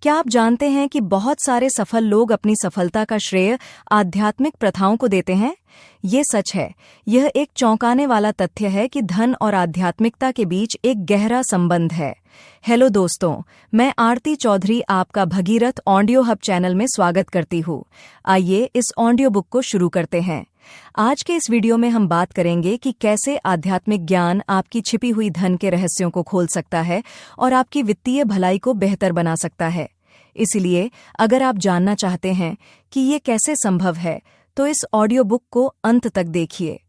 क्या आप जानते हैं कि बहुत सारे सफल लोग अपनी सफलता का श्रेय आध्यात्मिक प्रथाओं को देते हैं? ये सच है। यह एक चौंकाने वाला तथ्य है कि धन और आध्यात्मिकता के बीच एक गहरा संबंध है। हेलो दोस्तों, मैं आरती चौधरी आपका भगीरथ ऑडियो हब चैनल में स्वागत करती हूँ। आइए इस ऑडियो बुक को शुरू करते हैं। आज के इस वीडियो में हम बात करेंगे कि कैसे आध्यात्मिक ज्ञान आपकी छिपी हुई धन के रहस्यों को खोल सकता है और आपकी वित्तीय भलाई को बेहतर बना सकता है। इसलिए अगर आप जानना चाहते हैं कि ये कैसे संभव है, तो इस ऑडियो बुक को अंत तक देखिए।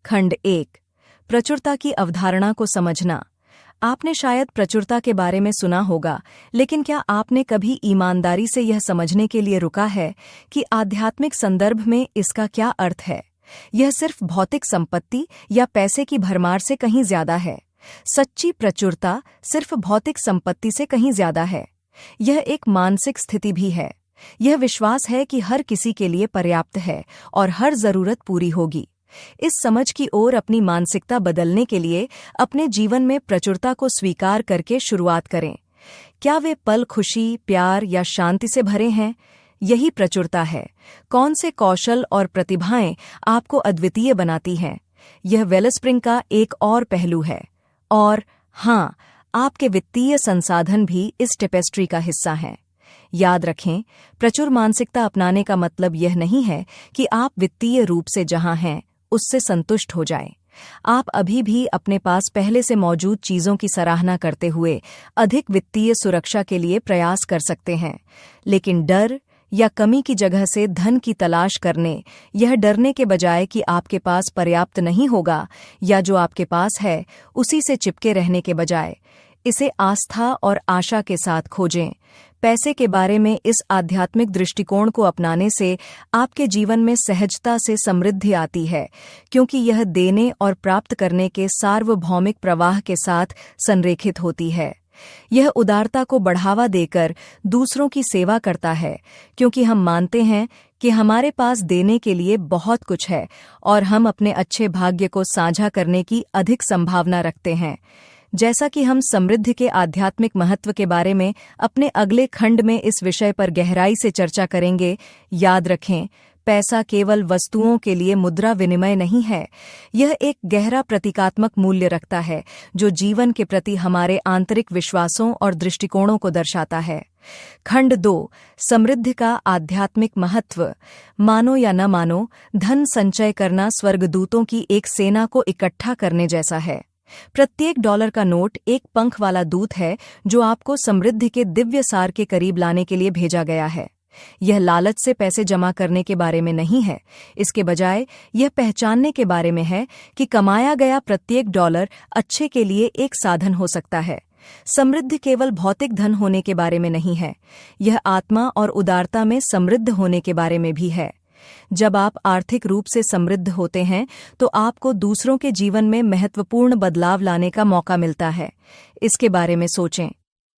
खंड 1, प्रचुरता की अवधारणा को समझना। आपने शायद प्रचुरता के बारे में सुना होगा, लेकिन क्या आपने कभी ईमानदारी से यह समझने के लिए रुका है कि आध्यात्मिक संदर्भ में इसका क्या अर्थ है? यह सिर्फ भौतिक संपत्ति या पैसे की भरमार से कहीं ज्यादा है। सच्ची प्रचुरता सिर्फ भौतिक संपत्ति से कहीं ज्यादा है। यह एक मानसिक स्थिति भी है। यह विश्वास है कि हर किसी के लिए पर्याप्त है और हर जरूरत पूरी होगी। इस समझ की ओर अपनी मानसिकता बदलने के लिए अपने जीवन में प्रचुरता को स्वीकार करके शुरुआत करें। क्या वे पल खुशी, प्यार या शांति से भरे हैं? यही प्रचुरता है। कौन से कौशल और प्रतिभाएं आपको अद्वितीय बनाती हैं? यह वेलस्प्रिंग का एक और पहलू है। और हाँ, आपके वित्तीय संसाधन भी इस टेपेस्ट्री का हिस्सा हैं। याद रखें, प्रचुर मानसिकता अपनाने का मतलब यह नहीं है कि आप वित्तीय रूप से जहां हैं उससे संतुष्ट हो जाएं। आप अभी भी अपने पास पहले से मौजूद चीजों की सराहना करते हुए अधिक वित्तीय सुरक्षा के लिए प्रयास कर सकते हैं। लेकिन डर या कमी की जगह से धन की तलाश करने, यह डरने के बजाय कि आपके पास पर्याप्त नहीं होगा या जो आपके पास है उसी से चिपके रहने के बजाय, इसे आस्था और आशा के साथ खोजें। पैसे के बारे में इस आध्यात्मिक दृष्टिकोण को अपनाने से आपके जीवन में सहजता से समृद्धि आती है, क्योंकि यह देने और प्राप्त करने के सार्वभौमिक प्रवाह के साथ संरेखित होती है। यह उदारता को बढ़ावा देकर दूसरों की सेवा करता है, क्योंकि हम मानते हैं कि हमारे पास देने के लिए बहुत कुछ है और हम अपने अच्छे भाग्य को साझा करने की अधिक संभावना रखते हैं। जैसा कि हम समृद्धि के आध्यात्मिक महत्व के बारे में अपने अगले खंड में इस विषय पर गहराई से चर्चा करेंगे, याद रखें, पैसा केवल वस्तुओं के लिए मुद्रा विनिमय नहीं है। यह एक गहरा प्रतीकात्मक मूल्य रखता है जो जीवन के प्रति हमारे आंतरिक विश्वासों और दृष्टिकोणों को दर्शाता है। खंड 2, समृद्धि का आध्यात्मिक महत्व। मानो या न मानो, धन संचय करना स्वर्गदूतों की एक सेना को इकट्ठा करने जैसा है। प्रत्येक डॉलर का नोट एक पंख वाला दूत है जो आपको समृद्धि के दिव्य सार के करीब लाने के लिए भेजा गया है। यह लालच से पैसे जमा करने के बारे में नहीं है। इसके बजाय यह पहचानने के बारे में है कि कमाया गया प्रत्येक डॉलर अच्छे के लिए एक साधन हो सकता है। समृद्धि केवल भौतिक धन होने के बारे में नहीं है, यह आत्मा और उदारता में समृद्ध होने के बारे में भी है। जब आप आर्थिक रूप से समृद्ध होते हैं तो आपको दूसरों के जीवन में महत्वपूर्ण बदलाव लाने का मौका मिलता है। इसके बारे में सोचें।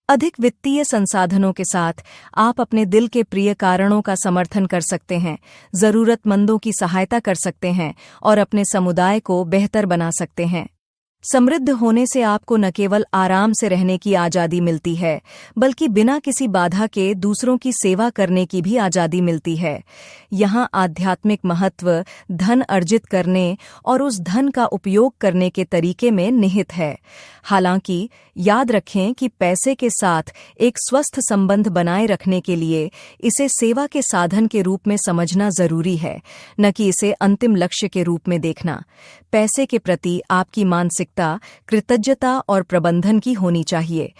अधिक वित्तीय संसाधनों के साथ आप अपने दिल के प्रिय कारणों का समर्थन कर सकते हैं, जरूरतमंदों की सहायता कर सकते हैं और अपने समुदाय को बेहतर बना सकते हैं। समृद्ध होने से आपको न केवल आराम से रहने की आजादी मिलती है, बल्कि बिना किसी बाधा के दूसरों की सेवा करने की भी आजादी मिलती है। यहाँ आध्यात्मिक महत्व धन अर्जित करने और उस धन का उपयोग करने के तरीके में निहित है। हालांकि याद रखें कि पैसे के साथ एक स्वस्थ संबंध बनाए रखने के लिए इसे सेवा के साधन के रूप में समझना जरूरी है, न कि इसे अंतिम लक्ष्य के रूप में देखना। पैसे के प्रति आपकी मानसिकता कृतज्ञता और प्रबंधन की होनी चाहिए।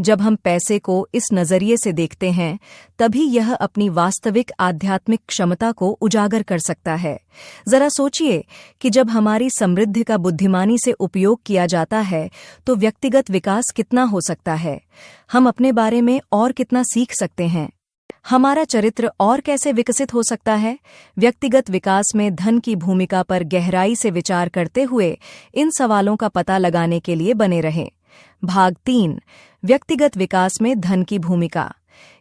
जब हम पैसे को इस नजरिए से देखते हैं, तभी यह अपनी वास्तविक आध्यात्मिक क्षमता को उजागर कर सकता है। जरा सोचिए कि जब हमारी समृद्धि का बुद्धिमानी से उपयोग किया जाता है, तो व्यक्तिगत विकास कितना हो सकता है। हम अपने बारे में और कितना सीख सकते हैं। हमारा चरित्र और कैसे विकसित हो सकता है। व्यक्तिगत विकास में धन की भूमिका पर गहराई से विचार करते हुए इन सवालों का पता लगाने के लिए बने रहें। भाग 3, व्यक्तिगत विकास में धन की भूमिका।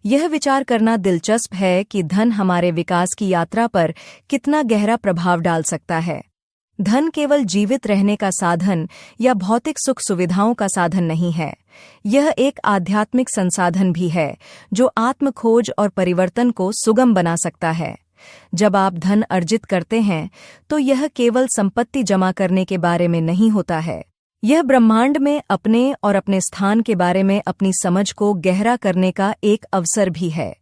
यह विचार करना दिलचस्प है कि धन हमारे विकास की यात्रा पर कितना गहरा प्रभाव डाल सकता है। धन केवल जीवित रहने का साधन या भौतिक सुख सुविधाओं का साधन नहीं है। यह एक आध्यात्मिक संसाधन भी है जो आत्म खोज और परिवर्तन को सुगम बना सकता है। जब आप धन अर्जित करते हैं तो यह केवल संपत्ति जमा करने के बारे में नहीं होता है। यह ब्रह्मांड में अपने और अपने स्थान के बारे में अपनी समझ को गहरा करने का एक अवसर भी है।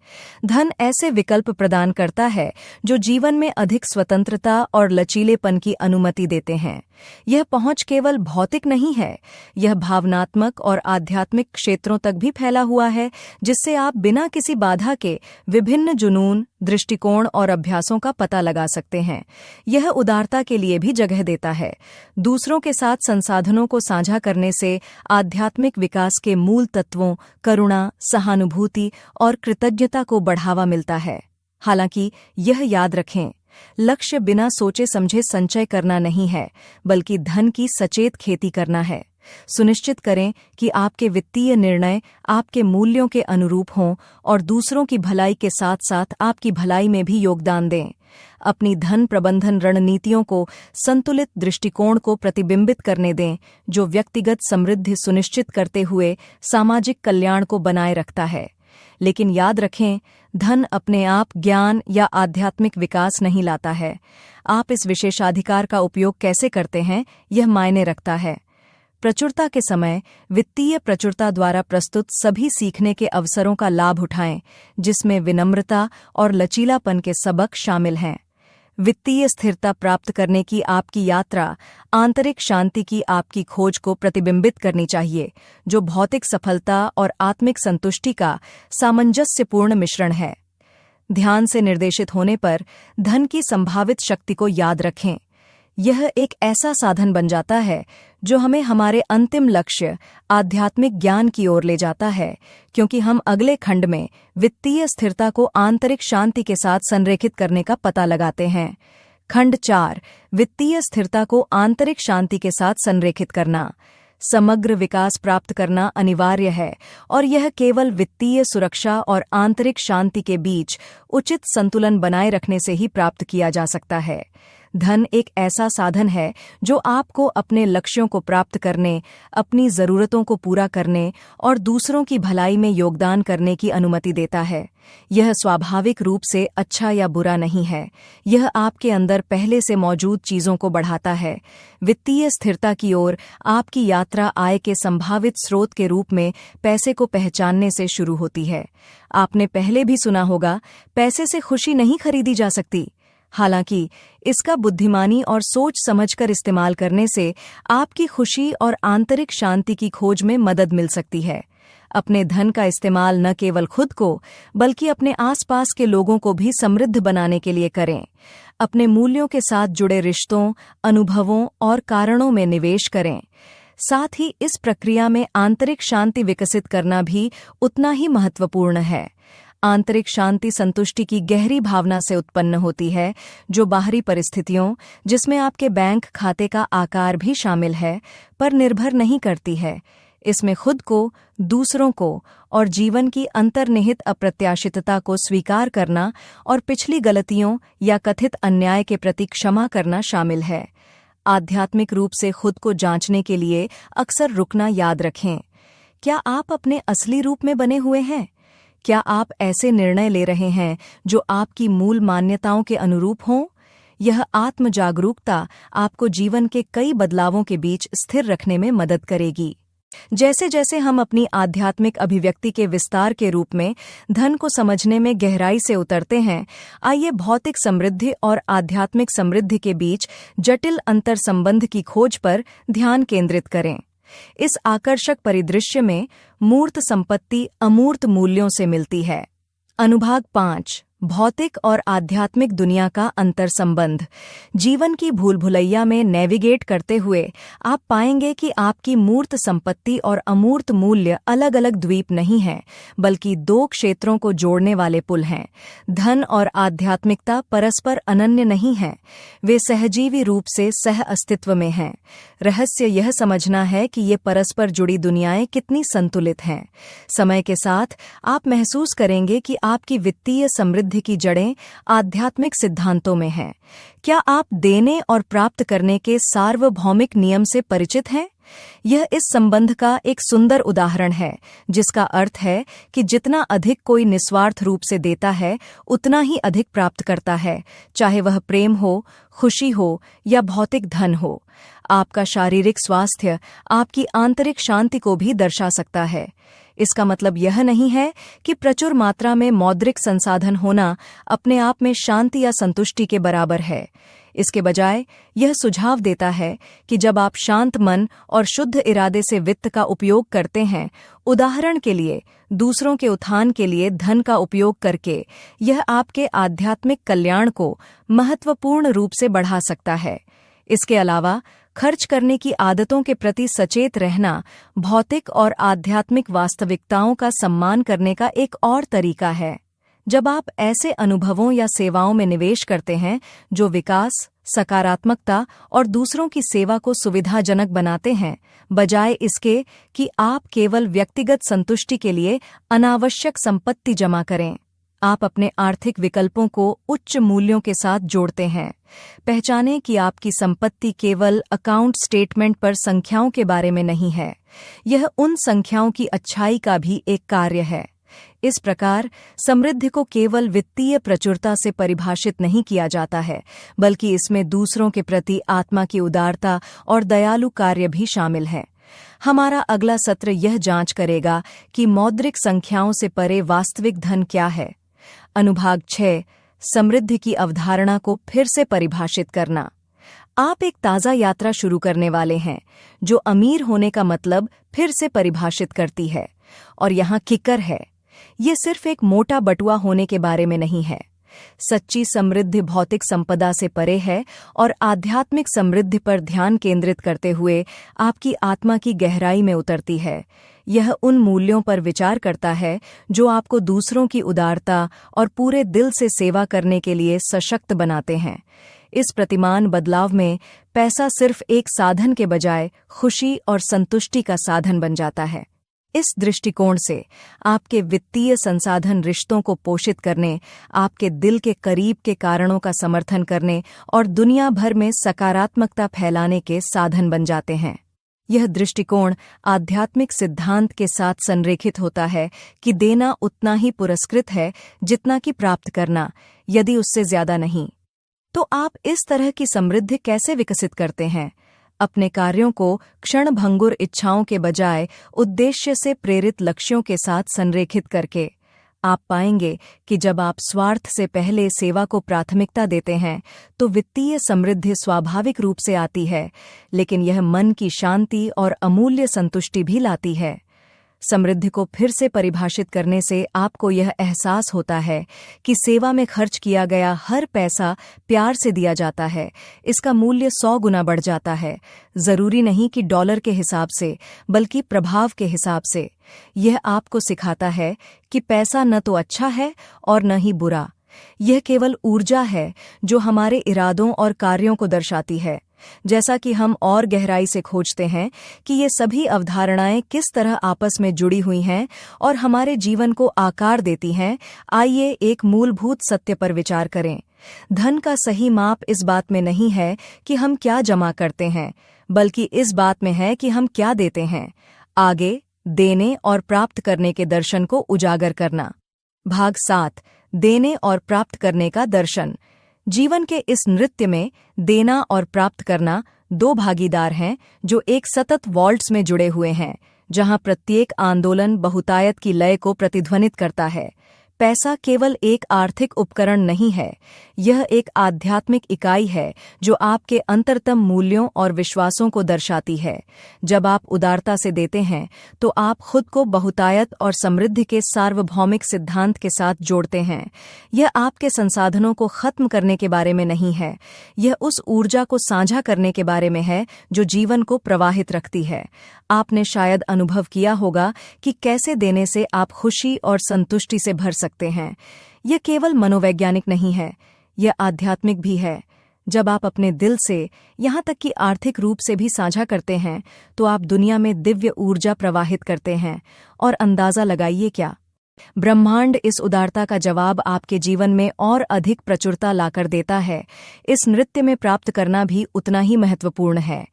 धन ऐसे विकल्प प्रदान करता है जो जीवन में अधिक स्वतंत्रता और लचीलेपन की अनुमति देते हैं। यह पहुंच केवल भौतिक नहीं है, यह भावनात्मक और आध्यात्मिक क्षेत्रों तक भी फैला हुआ है, जिससे आप बिना किसी बाधा के विभिन्न जुनून, दृष्टिकोण और अभ्यासों का पता लगा सकते हैं। यह उदारता के लिए भी जगह देता है। दूसरों के साथ संसाधनों को साझा करने से आध्यात्मिक विकास के मूल तत्वों करुणा, सहानुभूति और कृतज्ञता को बढ़ावा मिलता है। हालांकि यह याद रखें, लक्ष्य बिना सोचे समझे संचय करना नहीं है, बल्कि धन की सचेत खेती करना है। सुनिश्चित करें कि आपके वित्तीय निर्णय आपके मूल्यों के अनुरूप हों और दूसरों की भलाई के साथ साथ आपकी भलाई में भी योगदान दें। अपनी धन प्रबंधन रणनीतियों को संतुलित दृष्टिकोण को प्रतिबिंबित करने दें, जो व्यक्तिगत समृद्धि सुनिश्चित करते हुए सामाजिक कल्याण को बनाए रखता है। लेकिन याद रखें, धन अपने आप ज्ञान या आध्यात्मिक विकास नहीं लाता है। आप इस विशेषाधिकार का उपयोग कैसे करते हैं, यह मायने रखता है। प्रचुरता के समय वित्तीय प्रचुरता द्वारा प्रस्तुत सभी सीखने के अवसरों का लाभ उठाएं, जिसमें विनम्रता और लचीलापन के सबक शामिल हैं। वित्तीय स्थिरता प्राप्त करने की आपकी यात्रा आंतरिक शांति की आपकी खोज को प्रतिबिंबित करनी चाहिए, जो भौतिक सफलता और आत्मिक संतुष्टि का सामंजस्यपूर्ण मिश्रण है। ध्यान से निर्देशित होने पर धन की संभावित शक्ति को याद रखें। यह एक ऐसा साधन बन जाता है जो हमें हमारे अंतिम लक्ष्य आध्यात्मिक ज्ञान की ओर ले जाता है, क्योंकि हम अगले खंड में वित्तीय स्थिरता को आंतरिक शांति के साथ संरेखित करने का पता लगाते हैं। खंड 4, वित्तीय स्थिरता को आंतरिक शांति के साथ संरेखित करना। समग्र विकास प्राप्त करना अनिवार्य है और यह केवल वित्तीय सुरक्षा और आंतरिक शांति के बीच उचित संतुलन बनाए रखने से ही प्राप्त किया जा सकता है। धन एक ऐसा साधन है जो आपको अपने लक्ष्यों को प्राप्त करने, अपनी जरूरतों को पूरा करने और दूसरों की भलाई में योगदान करने की अनुमति देता है। यह स्वाभाविक रूप से अच्छा या बुरा नहीं है, यह आपके अंदर पहले से मौजूद चीजों को बढ़ाता है। वित्तीय स्थिरता की ओर आपकी यात्रा आय के संभावित स्रोत के रूप में पैसे को पहचानने से शुरू होती है। आपने पहले भी सुना होगा, पैसे से खुशी नहीं खरीदी जा सकती। हालांकि इसका बुद्धिमानी और सोच समझकर इस्तेमाल करने से आपकी खुशी और आंतरिक शांति की खोज में मदद मिल सकती है। अपने धन का इस्तेमाल न केवल खुद को बल्कि अपने आसपास के लोगों को भी समृद्ध बनाने के लिए करें। अपने मूल्यों के साथ जुड़े रिश्तों, अनुभवों और कारणों में निवेश करें। साथ ही इस प्रक्रिया में आंतरिक शांति विकसित करना भी उतना ही महत्वपूर्ण है। आंतरिक शांति संतुष्टि की गहरी भावना से उत्पन्न होती है, जो बाहरी परिस्थितियों, जिसमें आपके बैंक खाते का आकार भी शामिल है, पर निर्भर नहीं करती है। इसमें खुद को, दूसरों को और जीवन की अंतर्निहित अप्रत्याशितता को स्वीकार करना और पिछली गलतियों या कथित अन्याय के प्रति क्षमा करना शामिल है। आध्यात्मिक रूप से खुद को जांचने के लिए अक्सर रुकना याद रखें। क्या आप अपने असली रूप में बने हुए हैं? क्या आप ऐसे निर्णय ले रहे हैं जो आपकी मूल मान्यताओं के अनुरूप हों? यह आत्म जागरूकता आपको जीवन के कई बदलावों के बीच स्थिर रखने में मदद करेगी। जैसे जैसे हम अपनी आध्यात्मिक अभिव्यक्ति के विस्तार के रूप में धन को समझने में गहराई से उतरते हैं, आइए भौतिक समृद्धि और आध्यात्मिक समृद्धि के बीच जटिल अंतर संबंध की खोज पर ध्यान केंद्रित करें। इस आकर्षक परिदृश्य में मूर्त संपत्ति अमूर्त मूल्यों से मिलती है। अनुभाग 5, भौतिक और आध्यात्मिक दुनिया का अंतर संबंध। जीवन की भूल-भुलैया में नेविगेट करते हुए आप पाएंगे कि आपकी मूर्त संपत्ति और अमूर्त मूल्य अलग-अलग द्वीप नहीं हैं, बल्कि दो क्षेत्रों को जोड़ने वाले पुल हैं। धन और आध्यात्मिकता परस्पर अनन्य नहीं हैं, वे सहजीवी रूप से सह अस्तित्व में हैं। रहस्य यह समझना है कि ये परस्पर जुड़ी दुनियाएं कितनी संतुलित हैं। समय के साथ आप महसूस करेंगे कि आपकी वित्तीय समृद्धि समृद्धि की जड़ें आध्यात्मिक सिद्धांतों में हैं। क्या आप देने और प्राप्त करने के सार्वभौमिक नियम से परिचित हैं? यह इस संबंध का एक सुंदर उदाहरण है, जिसका अर्थ है कि जितना अधिक कोई निस्वार्थ रूप से देता है, उतना ही अधिक प्राप्त करता है, चाहे वह प्रेम हो, खुशी हो या भौतिक धन हो। आपका शारीरिक स्वास्थ्य आपकी आंतरिक शांति को भी दर्शा सकता है। इसका मतलब यह नहीं है कि प्रचुर मात्रा में मौद्रिक संसाधन होना अपने आप में शांति या संतुष्टि के बराबर है। इसके बजाय यह सुझाव देता है कि जब आप शांत मन और शुद्ध इरादे से वित्त का उपयोग करते हैं, उदाहरण के लिए दूसरों के उत्थान के लिए धन का उपयोग करके, यह आपके आध्यात्मिक कल्याण को महत्वपूर्ण रूप से बढ़ा सकता है। इसके अलावा खर्च करने की आदतों के प्रति सचेत रहना भौतिक और आध्यात्मिक वास्तविकताओं का सम्मान करने का एक और तरीका है। जब आप ऐसे अनुभवों या सेवाओं में निवेश करते हैं जो विकास, सकारात्मकता और दूसरों की सेवा को सुविधाजनक बनाते हैं, बजाय इसके कि आप केवल व्यक्तिगत संतुष्टि के लिए अनावश्यक संपत्ति जमा करें, आप अपने आर्थिक विकल्पों को उच्च मूल्यों के साथ जोड़ते हैं। पहचानें कि आपकी संपत्ति केवल अकाउंट स्टेटमेंट पर संख्याओं के बारे में नहीं है, यह उन संख्याओं की अच्छाई का भी एक कार्य है। इस प्रकार समृद्धि को केवल वित्तीय प्रचुरता से परिभाषित नहीं किया जाता है, बल्कि इसमें दूसरों के प्रति आत्मा की उदारता और दयालु कार्य भी शामिल है। हमारा अगला सत्र यह जांच करेगा कि मौद्रिक संख्याओं से परे वास्तविक धन क्या है। अनुभाग 6, समृद्धि की अवधारणा को फिर से परिभाषित करना। आप एक ताज़ा यात्रा शुरू करने वाले हैं, जो अमीर होने का मतलब फिर से परिभाषित करती है। और यहाँ किकर है, ये सिर्फ एक मोटा बटुआ होने के बारे में नहीं है। सच्ची समृद्धि भौतिक संपदा से परे है और आध्यात्मिक समृद्धि पर ध्यान केंद्रित करते हुए आपकी आत्मा की गहराई में उतरती है। यह उन मूल्यों पर विचार करता है जो आपको दूसरों की उदारता और पूरे दिल से सेवा करने के लिए सशक्त बनाते हैं। इस प्रतिमान बदलाव में पैसा सिर्फ एक साधन के बजाय खुशी और संतुष्टि का साधन बन जाता है। इस दृष्टिकोण से आपके वित्तीय संसाधन रिश्तों को पोषित करने, आपके दिल के करीब के कारणों का समर्थन करने और दुनिया भर में सकारात्मकता फैलाने के साधन बन जाते हैं। यह दृष्टिकोण आध्यात्मिक सिद्धांत के साथ संरेखित होता है कि देना उतना ही पुरस्कृत है जितना कि प्राप्त करना, यदि उससे ज्यादा नहीं। तो आप इस तरह की समृद्धि कैसे विकसित करते हैं? अपने कार्यों को क्षणभंगुर इच्छाओं के बजाय उद्देश्य से प्रेरित लक्ष्यों के साथ संरेखित करके। आप पाएंगे कि जब आप स्वार्थ से पहले सेवा को प्राथमिकता देते हैं, तो वित्तीय समृद्धि स्वाभाविक रूप से आती है, लेकिन यह मन की शांति और अमूल्य संतुष्टि भी लाती है। समृद्धि को फिर से परिभाषित करने से आपको यह एहसास होता है कि सेवा में खर्च किया गया हर पैसा प्यार से दिया जाता है, इसका मूल्य 100 गुना बढ़ जाता है। जरूरी नहीं कि डॉलर के हिसाब से, बल्कि प्रभाव के हिसाब से। यह आपको सिखाता है कि पैसा न तो अच्छा है और न ही बुरा, यह केवल ऊर्जा है जो हमारे इरादों और कार्यों को दर्शाती है। जैसा कि हम और गहराई से खोजते हैं कि ये सभी अवधारणाएं किस तरह आपस में जुड़ी हुई हैं और हमारे जीवन को आकार देती हैं, आइए एक मूलभूत सत्य पर विचार करें। धन का सही माप इस बात में नहीं है कि हम क्या जमा करते हैं, बल्कि इस बात में है कि हम क्या देते हैं। आगे देने और प्राप्त करने के दर्शन को उजागर करना। भाग 7, देने और प्राप्त करने का दर्शन। जीवन के इस नृत्य में देना और प्राप्त करना 2 भागीदार हैं जो एक सतत वॉल्ट्स में जुड़े हुए हैं, जहां प्रत्येक आंदोलन बहुतायत की लय को प्रतिध्वनित करता है। पैसा केवल एक आर्थिक उपकरण नहीं है, यह एक आध्यात्मिक इकाई है जो आपके अंतरतम मूल्यों और विश्वासों को दर्शाती है। जब आप उदारता से देते हैं, तो आप खुद को बहुतायत और समृद्धि के सार्वभौमिक सिद्धांत के साथ जोड़ते हैं। यह आपके संसाधनों को खत्म करने के बारे में नहीं है, यह उस ऊर्जा को साझा करने के बारे में है जो जीवन को प्रवाहित रखती है। आपने शायद अनुभव किया होगा कि कैसे देने से आप खुशी और संतुष्टि से भर सकते हैं। यह केवल मनोवैज्ञानिक नहीं है, यह आध्यात्मिक भी है। जब आप अपने दिल से, यहाँ तक कि आर्थिक रूप से भी साझा करते हैं, तो आप दुनिया में दिव्य ऊर्जा प्रवाहित करते हैं। और अंदाजा लगाइए क्या, ब्रह्मांड इस उदारता का जवाब आपके जीवन में और अधिक प्रचुरता लाकर देता है। इस नृत्य में प्राप्त करना भी उतना ही महत्वपूर्ण है।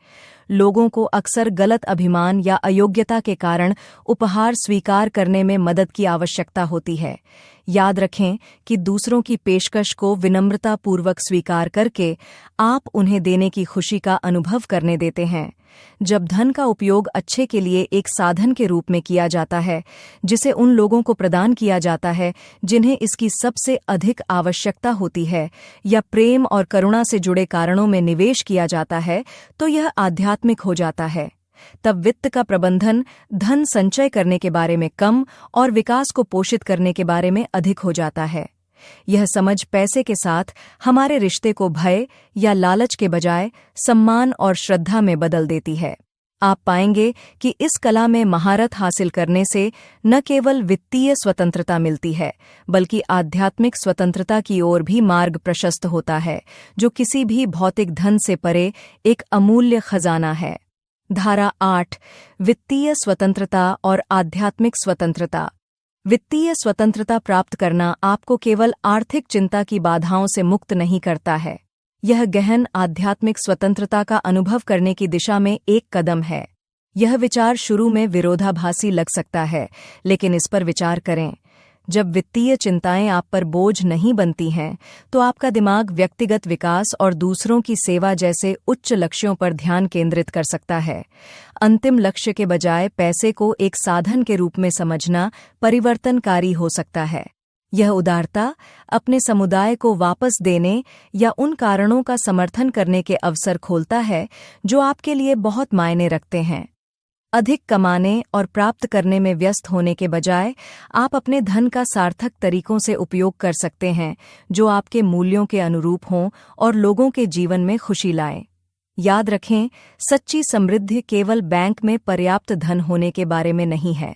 लोगों को अक्सर गलत अभिमान या अयोग्यता के कारण उपहार स्वीकार करने में मदद की आवश्यकता होती है। याद रखें कि दूसरों की पेशकश को विनम्रतापूर्वक स्वीकार करके आप उन्हें देने की खुशी का अनुभव करने देते हैं। जब धन का उपयोग अच्छे के लिए एक साधन के रूप में किया जाता है, जिसे उन लोगों को प्रदान किया जाता है जिन्हें इसकी सबसे अधिक आवश्यकता होती है, या प्रेम और करुणा से जुड़े कारणों में निवेश किया जाता है, तो यह आध्यात्मिक हो जाता है। तब वित्त का प्रबंधन धन संचय करने के बारे में कम और विकास को पोषित करने के बारे में अधिक हो जाता है। यह समझ पैसे के साथ हमारे रिश्ते को भय या लालच के बजाय सम्मान और श्रद्धा में बदल देती है। आप पाएंगे कि इस कला में महारत हासिल करने से न केवल वित्तीय स्वतंत्रता मिलती है, बल्कि आध्यात्मिक स्वतंत्रता की ओर भी मार्ग प्रशस्त होता है, जो किसी भी भौतिक धन से परे एक अमूल्य खजाना है। धारा 8, वित्तीय स्वतंत्रता और आध्यात्मिक स्वतंत्रता। वित्तीय स्वतंत्रता प्राप्त करना आपको केवल आर्थिक चिंता की बाधाओं से मुक्त नहीं करता है, यह गहन आध्यात्मिक स्वतंत्रता का अनुभव करने की दिशा में एक कदम है। यह विचार शुरू में विरोधाभासी लग सकता है, लेकिन इस पर विचार करें। जब वित्तीय चिंताएं आप पर बोझ नहीं बनती हैं, तो आपका दिमाग व्यक्तिगत विकास और दूसरों की सेवा जैसे उच्च लक्ष्यों पर ध्यान केंद्रित कर सकता है। अंतिम लक्ष्य के बजाय पैसे को एक साधन के रूप में समझना परिवर्तनकारी हो सकता है। यह उदारता अपने समुदाय को वापस देने या उन कारणों का समर्थन करने के अवसर खोलता है जो आपके लिए बहुत मायने रखते हैं। अधिक कमाने और प्राप्त करने में व्यस्त होने के बजाय आप अपने धन का सार्थक तरीकों से उपयोग कर सकते हैं, जो आपके मूल्यों के अनुरूप हों और लोगों के जीवन में खुशी लाएं। याद रखें, सच्ची समृद्धि केवल बैंक में पर्याप्त धन होने के बारे में नहीं है।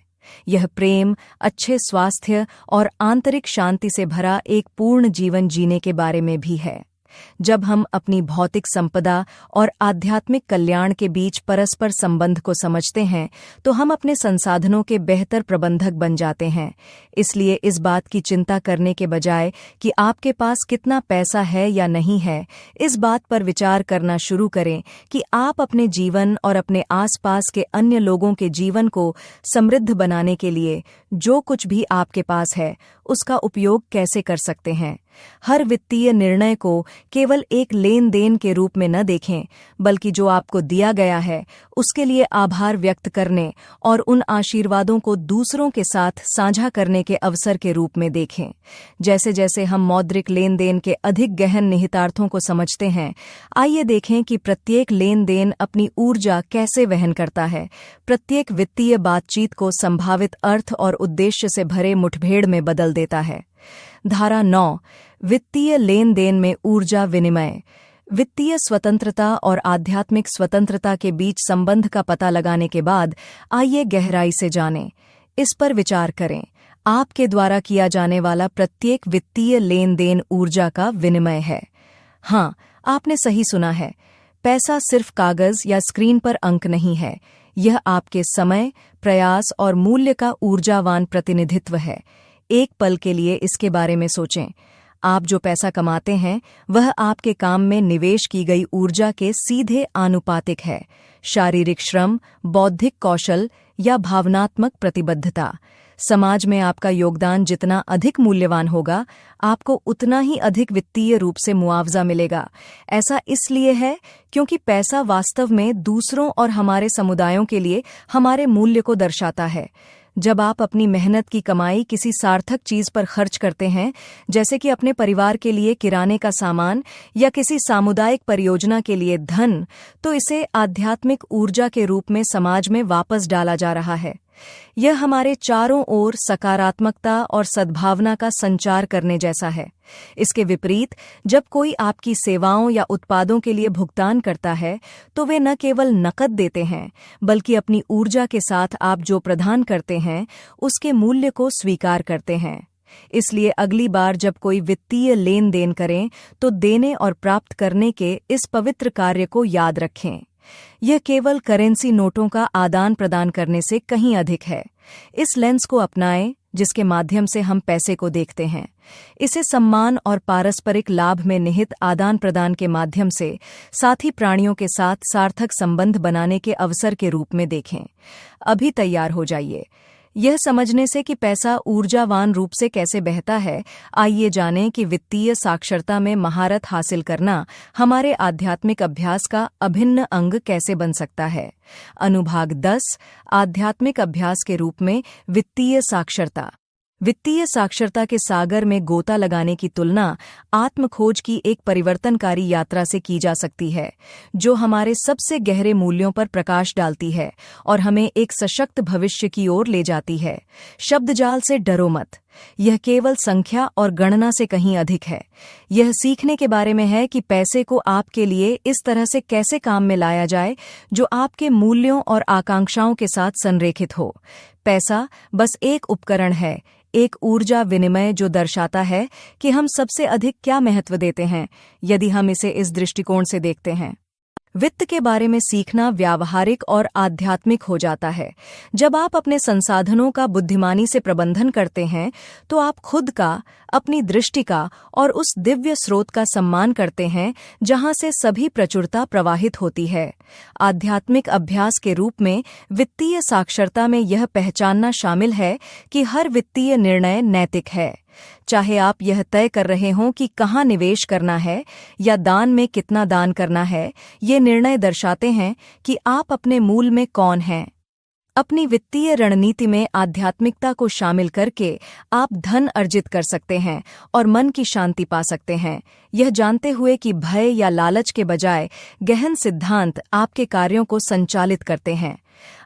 यह प्रेम, अच्छे स्वास्थ्य और आंतरिक शांति से भरा एक पूर्ण जीवन जीने के बारे में भी है। जब हम अपनी भौतिक संपदा और आध्यात्मिक कल्याण के बीच परस्पर संबंध को समझते हैं, तो हम अपने संसाधनों के बेहतर प्रबंधक बन जाते हैं। इसलिए इस बात की चिंता करने के बजाय कि आपके पास कितना पैसा है या नहीं है, इस बात पर विचार करना शुरू करें कि आप अपने जीवन और अपने आसपास के अन्य लोगों के जीवन को समृद्ध बनाने के लिए जो कुछ भी आपके पास है, उसका उपयोग कैसे कर सकते हैं। हर वित्तीय निर्णय को केवल एक लेन देन के रूप में न देखें, बल्कि जो आपको दिया गया है उसके लिए आभार व्यक्त करने और उन आशीर्वादों को दूसरों के साथ साझा करने के अवसर के रूप में देखें। जैसे जैसे हम मौद्रिक लेन देन के अधिक गहन निहितार्थों को समझते हैं, आइए देखें कि प्रत्येक लेन देन अपनी ऊर्जा कैसे वहन करता है, प्रत्येक वित्तीय बातचीत को संभावित अर्थ और उद्देश्य से भरे मुठभेड़ में बदल देता है। धारा 9, वित्तीय लेन देन में ऊर्जा विनिमय। वित्तीय स्वतंत्रता और आध्यात्मिक स्वतंत्रता के बीच संबंध का पता लगाने के बाद आइए गहराई से जानें। इस पर विचार करें। आपके द्वारा किया जाने वाला प्रत्येक वित्तीय लेन देन ऊर्जा का विनिमय है। हाँ, आपने सही सुना है। पैसा सिर्फ कागज या स्क्रीन पर अंक नहीं है, यह आपके समय, प्रयास और मूल्य का ऊर्जावान प्रतिनिधित्व है। एक पल के लिए इसके बारे में सोचें। आप जो पैसा कमाते हैं, वह आपके काम में निवेश की गई ऊर्जा के सीधे आनुपातिक है। शारीरिक श्रम, बौद्धिक कौशल या भावनात्मक प्रतिबद्धता। समाज में आपका योगदान जितना अधिक मूल्यवान होगा, आपको उतना ही अधिक वित्तीय रूप से मुआवजा मिलेगा। ऐसा इसलिए है क्योंकि पैसा वास्तव में दूसरों और हमारे समुदायों के लिए हमारे मूल्य को दर्शाता है। जब आप अपनी मेहनत की कमाई किसी सार्थक चीज पर खर्च करते हैं, जैसे कि अपने परिवार के लिए किराने का सामान या किसी सामुदायिक परियोजना के लिए धन, तो इसे आध्यात्मिक ऊर्जा के रूप में समाज में वापस डाला जा रहा है। यह हमारे चारों ओर सकारात्मकता और सद्भावना का संचार करने जैसा है। इसके विपरीत, जब कोई आपकी सेवाओं या उत्पादों के लिए भुगतान करता है, तो वे न केवल नकद देते हैं, बल्कि अपनी ऊर्जा के साथ आप जो प्रदान करते हैं, उसके मूल्य को स्वीकार करते हैं। इसलिए अगली बार जब कोई वित्तीय लेन देन करें, तो देने और प्राप्त करने के इस पवित्र कार्य को याद रखें। यह केवल करेंसी नोटों का आदान प्रदान करने से कहीं अधिक है। इस लेंस को अपनाएं, जिसके माध्यम से हम पैसे को देखते हैं। इसे सम्मान और पारस्परिक लाभ में निहित आदान प्रदान के माध्यम से साथी प्राणियों के साथ सार्थक संबंध बनाने के अवसर के रूप में देखें। अभी तैयार हो जाइए यह समझने से कि पैसा ऊर्जावान रूप से कैसे बहता है। आइए जानें कि वित्तीय साक्षरता में महारत हासिल करना हमारे आध्यात्मिक अभ्यास का अभिन्न अंग कैसे बन सकता है। अनुभाग 10 आध्यात्मिक अभ्यास के रूप में वित्तीय साक्षरता। वित्तीय साक्षरता के सागर में गोता लगाने की तुलना आत्मखोज की एक परिवर्तनकारी यात्रा से की जा सकती है, जो हमारे सबसे गहरे मूल्यों पर प्रकाश डालती है और हमें एक सशक्त भविष्य की ओर ले जाती है। शब्दजाल से डरो मत। यह केवल संख्या और गणना से कहीं अधिक है। यह सीखने के बारे में है कि पैसे को आपके लिए इस तरह से कैसे काम में लाया जाए जो आपके मूल्यों और आकांक्षाओं के साथ संरेखित हो। पैसा बस एक उपकरण है, एक ऊर्जा विनिमय जो दर्शाता है कि हम सबसे अधिक क्या महत्व देते हैं यदि हम इसे इस दृष्टिकोण से देखते हैं। वित्त के बारे में सीखना व्यावहारिक और आध्यात्मिक हो जाता है। जब आप अपने संसाधनों का बुद्धिमानी से प्रबंधन करते हैं तो आप खुद का, अपनी दृष्टि का और उस दिव्य स्रोत का सम्मान करते हैं जहां से सभी प्रचुरता प्रवाहित होती है। आध्यात्मिक अभ्यास के रूप में वित्तीय साक्षरता में यह पहचानना शामिल है कि हर वित्तीय निर्णय नैतिक है। चाहे आप यह तय कर रहे हों कि कहाँ निवेश करना है या दान में कितना दान करना है, ये निर्णय दर्शाते हैं कि आप अपने मूल में कौन हैं। अपनी वित्तीय रणनीति में आध्यात्मिकता को शामिल करके आप धन अर्जित कर सकते हैं और मन की शांति पा सकते हैं, यह जानते हुए कि भय या लालच के बजाय गहन सिद्धांत आपके कार्यों को संचालित करते हैं।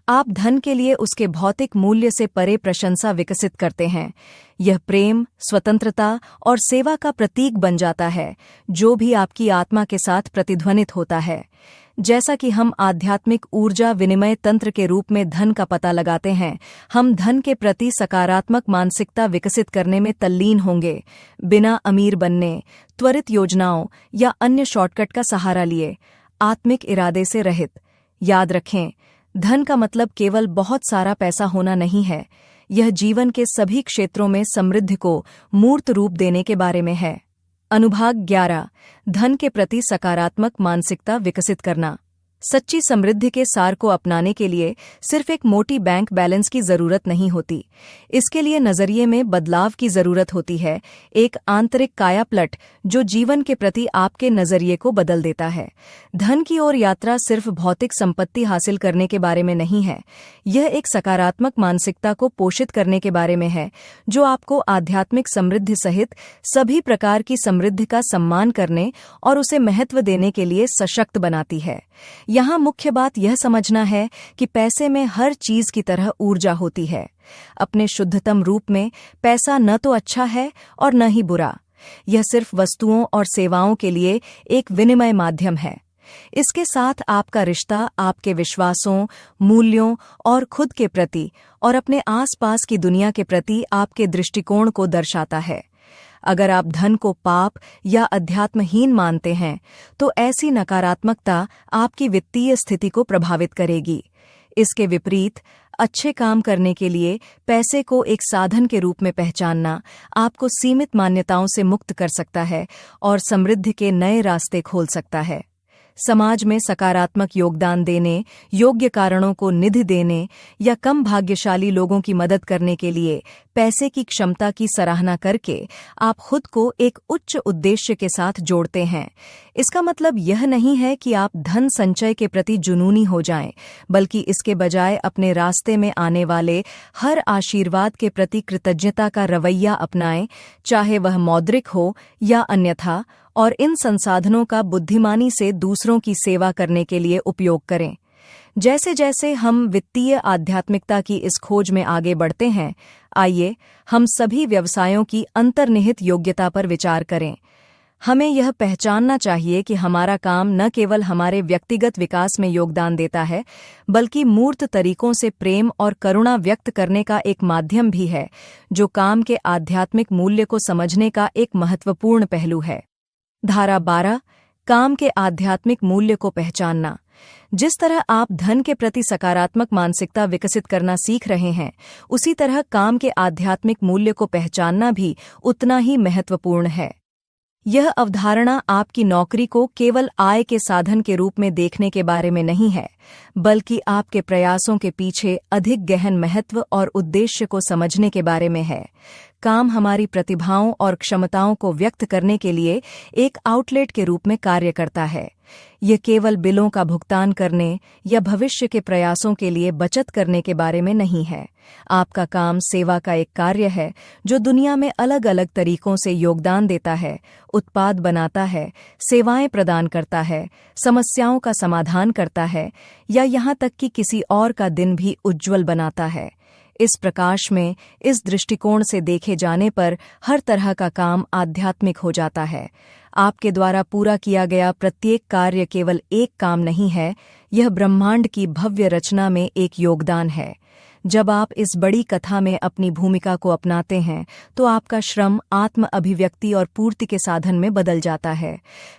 आप धन के लिए उसके भौतिक मूल्य से परे प्रशंसा विकसित करते हैं। यह प्रेम, स्वतंत्रता और सेवा का प्रतीक बन जाता है, जो भी आपकी आत्मा के साथ प्रतिध्वनित होता है। जैसा कि हम आध्यात्मिक ऊर्जा विनिमय तंत्र के रूप में धन का पता लगाते हैं, हम धन के प्रति सकारात्मक मानसिकता विकसित करने में तल्लीन होंगे, बिना अमीर बनने, त्वरित योजनाओं या अन्य शॉर्टकट का सहारा लिए, आत्मिक इरादे से रहित। याद रखें, धन का मतलब केवल बहुत सारा पैसा होना नहीं है, यह जीवन के सभी क्षेत्रों में समृद्धि को मूर्त रूप देने के बारे में है। अनुभाग 11 धन के प्रति सकारात्मक मानसिकता विकसित करना। सच्ची समृद्धि के सार को अपनाने के लिए सिर्फ एक मोटी बैंक बैलेंस की जरूरत नहीं होती। इसके लिए नजरिए में बदलाव की जरूरत होती है, एक आंतरिक कायापलट जो जीवन के प्रति आपके नजरिए को बदल देता है। धन की ओर यात्रा सिर्फ भौतिक संपत्ति हासिल करने के बारे में नहीं है, यह एक सकारात्मक मानसिकता को पोषित करने के बारे में है, जो आपको आध्यात्मिक समृद्धि सहित सभी प्रकार की समृद्धि का सम्मान करने और उसे महत्व देने के लिए सशक्त बनाती है। यहाँ मुख्य बात यह समझना है कि पैसे में हर चीज की तरह ऊर्जा होती है। अपने शुद्धतम रूप में पैसा न तो अच्छा है और न ही बुरा, यह सिर्फ वस्तुओं और सेवाओं के लिए एक विनिमय माध्यम है। इसके साथ आपका रिश्ता आपके विश्वासों, मूल्यों और खुद के प्रति और अपने आसपास की दुनिया के प्रति आपके दृष्टिकोण को दर्शाता है। अगर आप धन को पाप या अध्यात्महीन मानते हैं, तो ऐसी नकारात्मकता आपकी वित्तीय स्थिति को प्रभावित करेगी। इसके विपरीत, अच्छे काम करने के लिए पैसे को एक साधन के रूप में पहचानना आपको सीमित मान्यताओं से मुक्त कर सकता है और समृद्धि के नए रास्ते खोल सकता है। समाज में सकारात्मक योगदान देने, योग्य कारणों को निधि देने या कम भाग्यशाली लोगों की मदद करने के लिए पैसे की क्षमता की सराहना करके आप खुद को एक उच्च उद्देश्य के साथ जोड़ते हैं। इसका मतलब यह नहीं है कि आप धन संचय के प्रति जुनूनी हो जाएं, बल्कि इसके बजाय अपने रास्ते में आने वाले हर आशीर्वाद के प्रति कृतज्ञता का रवैया अपनाएं, चाहे वह मौद्रिक हो या अन्यथा, और इन संसाधनों का बुद्धिमानी से दूसरों की सेवा करने के लिए उपयोग करें। जैसे जैसे हम वित्तीय आध्यात्मिकता की इस खोज में आगे बढ़ते हैं, आइए हम सभी व्यवसायों की अंतर्निहित योग्यता पर विचार करें। हमें यह पहचानना चाहिए कि हमारा काम न केवल हमारे व्यक्तिगत विकास में योगदान देता है, बल्कि मूर्त तरीकों से प्रेम और करुणा व्यक्त करने का एक माध्यम भी है, जो काम के आध्यात्मिक मूल्य को समझने का एक महत्वपूर्ण पहलू है। धारा 12 काम के आध्यात्मिक मूल्य को पहचानना। जिस तरह आप धन के प्रति सकारात्मक मानसिकता विकसित करना सीख रहे हैं, उसी तरह काम के आध्यात्मिक मूल्य को पहचानना भी उतना ही महत्वपूर्ण है। यह अवधारणा आपकी नौकरी को केवल आय के साधन के रूप में देखने के बारे में नहीं है, बल्कि आपके प्रयासों के पीछे अधिक गहन महत्व और उद्देश्य को समझने के बारे में है। काम हमारी प्रतिभाओं और क्षमताओं को व्यक्त करने के लिए एक आउटलेट के रूप में कार्य करता है। यह केवल बिलों का भुगतान करने या भविष्य के प्रयासों के लिए बचत करने के बारे में नहीं है। आपका काम सेवा का एक कार्य है जो दुनिया में अलग अलग तरीकों से योगदान देता है, उत्पाद बनाता है, सेवाएं प्रदान करता है, समस्याओं का समाधान करता है या यहाँ तक कि किसी और का दिन भी उज्ज्वल बनाता है। इस प्रकाश में, इस दृष्टिकोण से देखे जाने पर हर तरह का काम आध्यात्मिक हो जाता है। आपके द्वारा पूरा किया गया प्रत्येक कार्य केवल एक काम नहीं है, यह ब्रह्मांड की भव्य रचना में एक योगदान है। जब आप इस बड़ी कथा में अपनी भूमिका को अपनाते हैं, तो आपका श्रम आत्म अभिव्यक्ति और पूर्ति के साधन में बदल जाता है।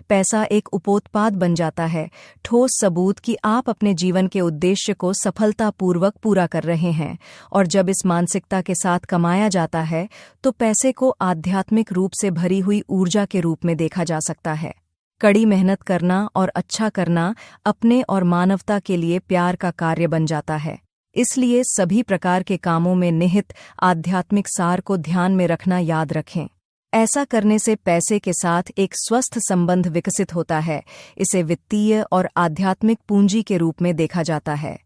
पैसा एक उपोत्पाद बन जाता है, ठोस सबूत कि आप अपने जीवन के उद्देश्य को सफलतापूर्वक पूरा कर रहे हैं। और जब इस मानसिकता के साथ कमाया जाता है, तो पैसे को आध्यात्मिक रूप से भरी हुई ऊर्जा के रूप में देखा जा सकता है। कड़ी मेहनत करना और अच्छा करना अपने और मानवता के लिए प्यार का कार्य बन जाता है। इसलिए सभी प्रकार के कामों में निहित आध्यात्मिक सार को ध्यान में रखना याद रखें। ऐसा करने से पैसे के साथ एक स्वस्थ संबंध विकसित होता है। इसे वित्तीय और आध्यात्मिक पूंजी के रूप में देखा जाता है।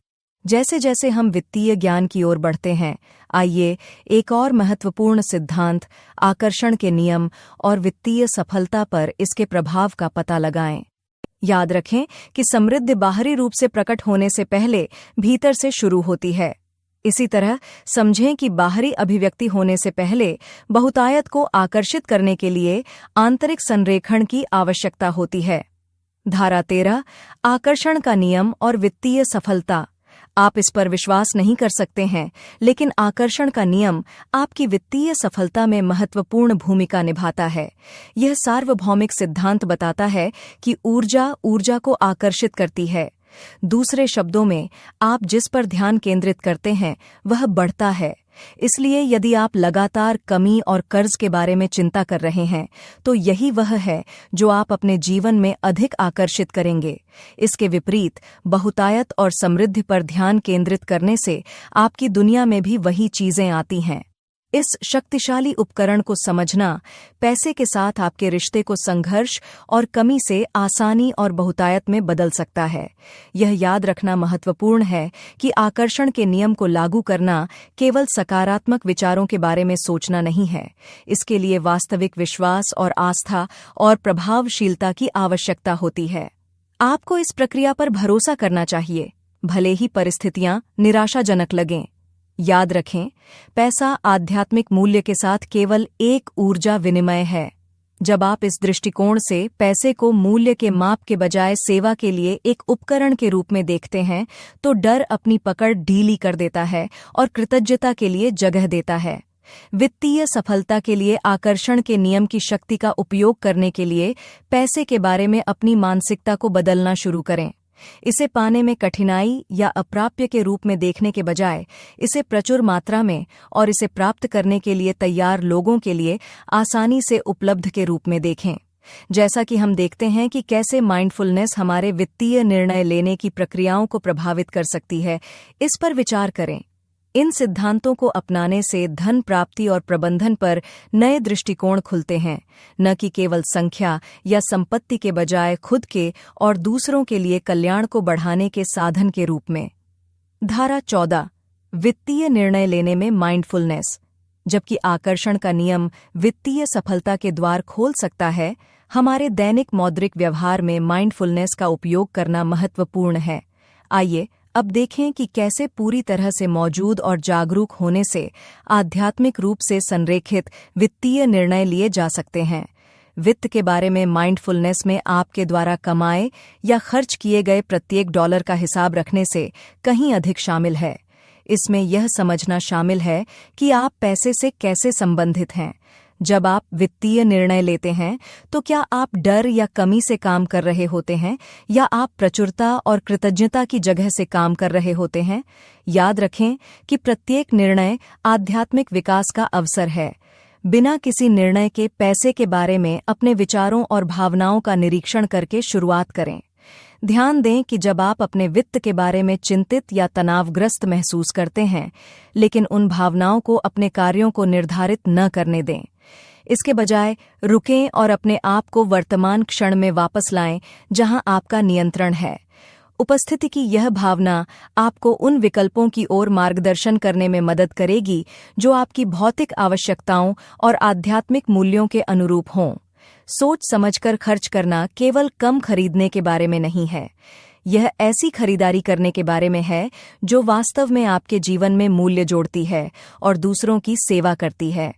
जैसे जैसे हम वित्तीय ज्ञान की ओर बढ़ते हैं, आइए एक और महत्वपूर्ण सिद्धांत, आकर्षण के नियम और वित्तीय सफलता पर इसके प्रभाव का पता लगाएं। याद रखें कि समृद्धि बाहरी रूप से प्रकट होने से पहले भीतर से शुरू होती है। इसी तरह समझें कि बाहरी अभिव्यक्ति होने से पहले बहुतायत को आकर्षित करने के लिए आंतरिक संरेखण की आवश्यकता होती है। धारा 13, आकर्षण का नियम और वित्तीय सफलता। आप इस पर विश्वास नहीं कर सकते हैं, लेकिन आकर्षण का नियम आपकी वित्तीय सफलता में महत्वपूर्ण भूमिका निभाता है। यह सार्वभौमिक सिद्धांत बताता है कि ऊर्जा को आकर्षित करती है। दूसरे शब्दों में, आप जिस पर ध्यान केंद्रित करते हैं वह बढ़ता है। इसलिए यदि आप लगातार कमी और कर्ज के बारे में चिंता कर रहे हैं, तो यही वह है जो आप अपने जीवन में अधिक आकर्षित करेंगे। इसके विपरीत, बहुतायत और समृद्धि पर ध्यान केंद्रित करने से आपकी दुनिया में भी वही चीजें आती हैं। इस शक्तिशाली उपकरण को समझना पैसे के साथ आपके रिश्ते को संघर्ष और कमी से आसानी और बहुतायत में बदल सकता है। यह याद रखना महत्वपूर्ण है कि आकर्षण के नियम को लागू करना केवल सकारात्मक विचारों के बारे में सोचना नहीं है। इसके लिए वास्तविक विश्वास और आस्था और प्रभावशीलता की आवश्यकता होती है। आपको इस प्रक्रिया पर भरोसा करना चाहिए, भले ही परिस्थितियां निराशाजनक लगें। याद रखें, पैसा आध्यात्मिक मूल्य के साथ केवल एक ऊर्जा विनिमय है। जब आप इस दृष्टिकोण से पैसे को मूल्य के माप के बजाय सेवा के लिए एक उपकरण के रूप में देखते हैं, तो डर अपनी पकड़ ढीली कर देता है और कृतज्ञता के लिए जगह देता है। वित्तीय सफलता के लिए आकर्षण के नियम की शक्ति का उपयोग करने के लिए पैसे के बारे में अपनी मानसिकता को बदलना शुरू करें। इसे पाने में कठिनाई या अप्राप्य के रूप में देखने के बजाय इसे प्रचुर मात्रा में और इसे प्राप्त करने के लिए तैयार लोगों के लिए आसानी से उपलब्ध के रूप में देखें। जैसा कि हम देखते हैं कि कैसे माइंडफुलनेस हमारे वित्तीय निर्णय लेने की प्रक्रियाओं को प्रभावित कर सकती है, इस पर विचार करें। इन सिद्धांतों को अपनाने से धन प्राप्ति और प्रबंधन पर नए दृष्टिकोण खुलते हैं, न कि केवल संख्या या संपत्ति के बजाय खुद के और दूसरों के लिए कल्याण को बढ़ाने के साधन के रूप में। धारा 14, वित्तीय निर्णय लेने में माइंडफुलनेस। जबकि आकर्षण का नियम वित्तीय सफलता के द्वार खोल सकता है, हमारे दैनिक मौद्रिक व्यवहार में माइंडफुलनेस का उपयोग करना महत्वपूर्ण है। आइए अब देखें कि कैसे पूरी तरह से मौजूद और जागरूक होने से आध्यात्मिक रूप से संरेखित वित्तीय निर्णय लिए जा सकते हैं। वित्त के बारे में माइंडफुलनेस में आपके द्वारा कमाए या खर्च किए गए प्रत्येक डॉलर का हिसाब रखने से कहीं अधिक शामिल है। इसमें यह समझना शामिल है कि आप पैसे से कैसे संबंधित हैं। जब आप वित्तीय निर्णय लेते हैं तो क्या आप डर या कमी से काम कर रहे होते हैं या आप प्रचुरता और कृतज्ञता की जगह से काम कर रहे होते हैं? याद रखें कि प्रत्येक निर्णय आध्यात्मिक विकास का अवसर है। बिना किसी निर्णय के पैसे के बारे में अपने विचारों और भावनाओं का निरीक्षण करके शुरुआत करें। ध्यान दें कि जब आप अपने वित्त के बारे में चिंतित या तनावग्रस्त महसूस करते हैं, लेकिन उन भावनाओं को अपने कार्यों को निर्धारित न करने दें। इसके बजाय रुकें और अपने आप को वर्तमान क्षण में वापस लाएं, जहां आपका नियंत्रण है। उपस्थिति की यह भावना आपको उन विकल्पों की ओर मार्गदर्शन करने में मदद करेगी जो आपकी भौतिक आवश्यकताओं और आध्यात्मिक मूल्यों के अनुरूप हों। सोच समझकर खर्च करना केवल कम खरीदने के बारे में नहीं है। यह ऐसी खरीदारी करने के बारे में है जो वास्तव में आपके जीवन में मूल्य जोड़ती है और दूसरों की सेवा करती है।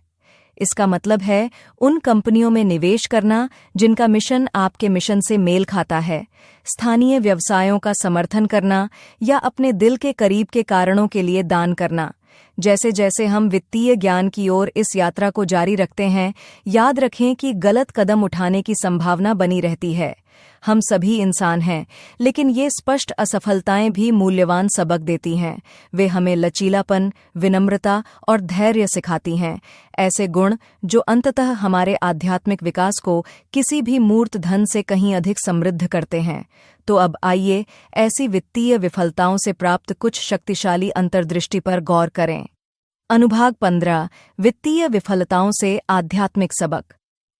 इसका मतलब है उन कंपनियों में निवेश करना जिनका मिशन आपके मिशन से मेल खाता है, स्थानीय व्यवसायों का समर्थन करना या अपने दिल के करीब के कारणों के लिए दान करना। जैसे जैसे हम वित्तीय ज्ञान की ओर इस यात्रा को जारी रखते हैं, याद रखें कि गलत कदम उठाने की संभावना बनी रहती है। हम सभी इंसान हैं, लेकिन ये स्पष्ट असफलताएं भी मूल्यवान सबक देती हैं। वे हमें लचीलापन, विनम्रता और धैर्य सिखाती हैं, ऐसे गुण जो अंततः हमारे आध्यात्मिक विकास को किसी भी मूर्त धन से कहीं अधिक समृद्ध करते हैं। तो अब आइए ऐसी वित्तीय विफलताओं से प्राप्त कुछ शक्तिशाली अंतर्दृष्टि पर गौर करें। अनुभाग 15 वित्तीय विफलताओं से आध्यात्मिक सबक।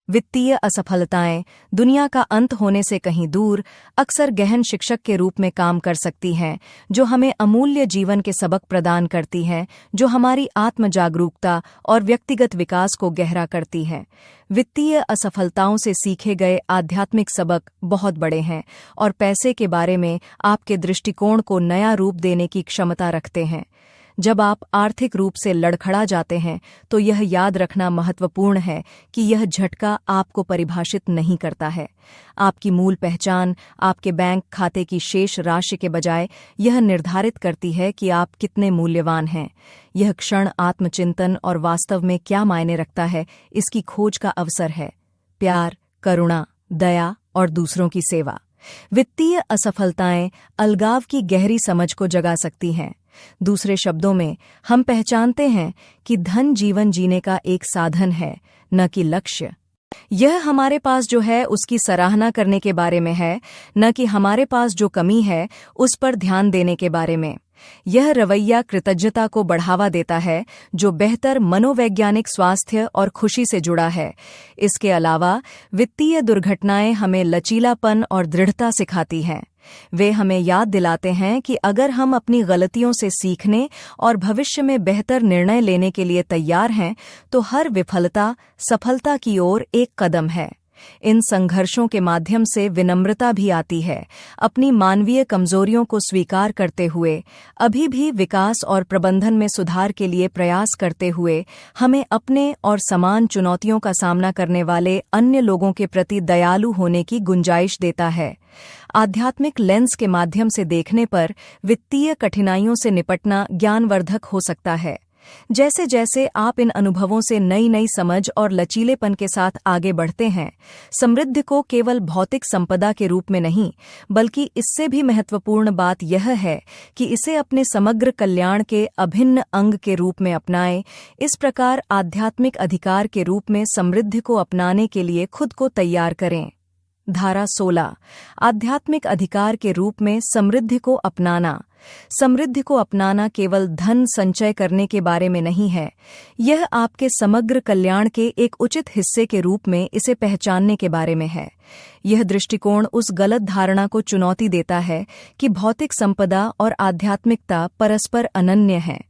वित्तीय असफलताएं दुनिया का अंत होने से कहीं दूर अक्सर गहन शिक्षक के रूप में काम कर सकती हैं, जो हमें अमूल्य जीवन के सबक प्रदान करती हैं, जो हमारी आत्म जागरूकता और व्यक्तिगत विकास को गहरा करती हैं। वित्तीय असफलताओं से सीखे गए आध्यात्मिक सबक बहुत बड़े हैं और पैसे के बारे में आपके दृष्टिकोण को नया रूप देने की क्षमता रखते हैं। जब आप आर्थिक रूप से लड़खड़ा जाते हैं तो यह याद रखना महत्वपूर्ण है कि यह झटका आपको परिभाषित नहीं करता है। आपकी मूल पहचान आपके बैंक खाते की शेष राशि के बजाय यह निर्धारित करती है कि आप कितने मूल्यवान हैं। यह क्षण आत्मचिंतन और वास्तव में क्या मायने रखता है, इसकी खोज का अवसर है। प्यार, करुणा, दया और दूसरों की सेवा। वित्तीय असफलताएं अलगाव की गहरी समझ को जगा सकती हैं। दूसरे शब्दों में, हम पहचानते हैं कि धन जीवन जीने का एक साधन है, न कि लक्ष्य। यह हमारे पास जो है उसकी सराहना करने के बारे में है, न कि हमारे पास जो कमी है उस पर ध्यान देने के बारे में। यह रवैया कृतज्ञता को बढ़ावा देता है, जो बेहतर मनोवैज्ञानिक स्वास्थ्य और खुशी से जुड़ा है। इसके अलावा वित्तीय दुर्घटनाएं हमें लचीलापन और दृढ़ता सिखाती हैं। वे हमें याद दिलाते हैं कि अगर हम अपनी गलतियों से सीखने और भविष्य में बेहतर निर्णय लेने के लिए तैयार हैं, तो हर विफलता सफलता की ओर एक कदम है। इन संघर्षों के माध्यम से विनम्रता भी आती है। अपनी मानवीय कमजोरियों को स्वीकार करते हुए, अभी भी विकास और प्रबंधन में सुधार के लिए प्रयास करते हुए, हमें अपने और समान चुनौतियों का सामना करने वाले अन्य लोगों के प्रति दयालु होने की गुंजाइश देता है। आध्यात्मिक लेंस के माध्यम से देखने पर वित्तीय कठिनाइयों से निपटना ज्ञानवर्धक हो सकता है। जैसे जैसे आप इन अनुभवों से नई नई समझ और लचीलेपन के साथ आगे बढ़ते हैं, समृद्धि को केवल भौतिक संपदा के रूप में नहीं, बल्कि इससे भी महत्वपूर्ण बात यह है कि इसे अपने समग्र कल्याण के अभिन्न अंग के रूप में अपनाएं। इस प्रकार आध्यात्मिक अधिकार के रूप में समृद्धि को अपनाने के लिए खुद को तैयार करें। धारा 16 आध्यात्मिक अधिकार के रूप में समृद्धि को अपनाना। समृद्धि को अपनाना केवल धन संचय करने के बारे में नहीं है, यह आपके समग्र कल्याण के एक उचित हिस्से के रूप में इसे पहचानने के बारे में है। यह दृष्टिकोण उस गलत धारणा को चुनौती देता है कि भौतिक संपदा और आध्यात्मिकता परस्पर अनन्य हैं।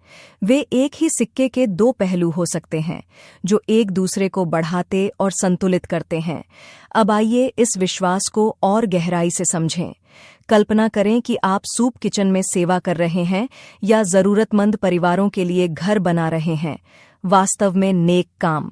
वे एक ही सिक्के के दो पहलू हो सकते हैं, जो एक दूसरे को बढ़ाते और संतुलित करते हैं। अब आइए इस विश्वास को और गहराई से समझें। कल्पना करें कि आप सूप किचन में सेवा कर रहे हैं या जरूरतमंद परिवारों के लिए घर बना रहे हैं। वास्तव में नेक काम।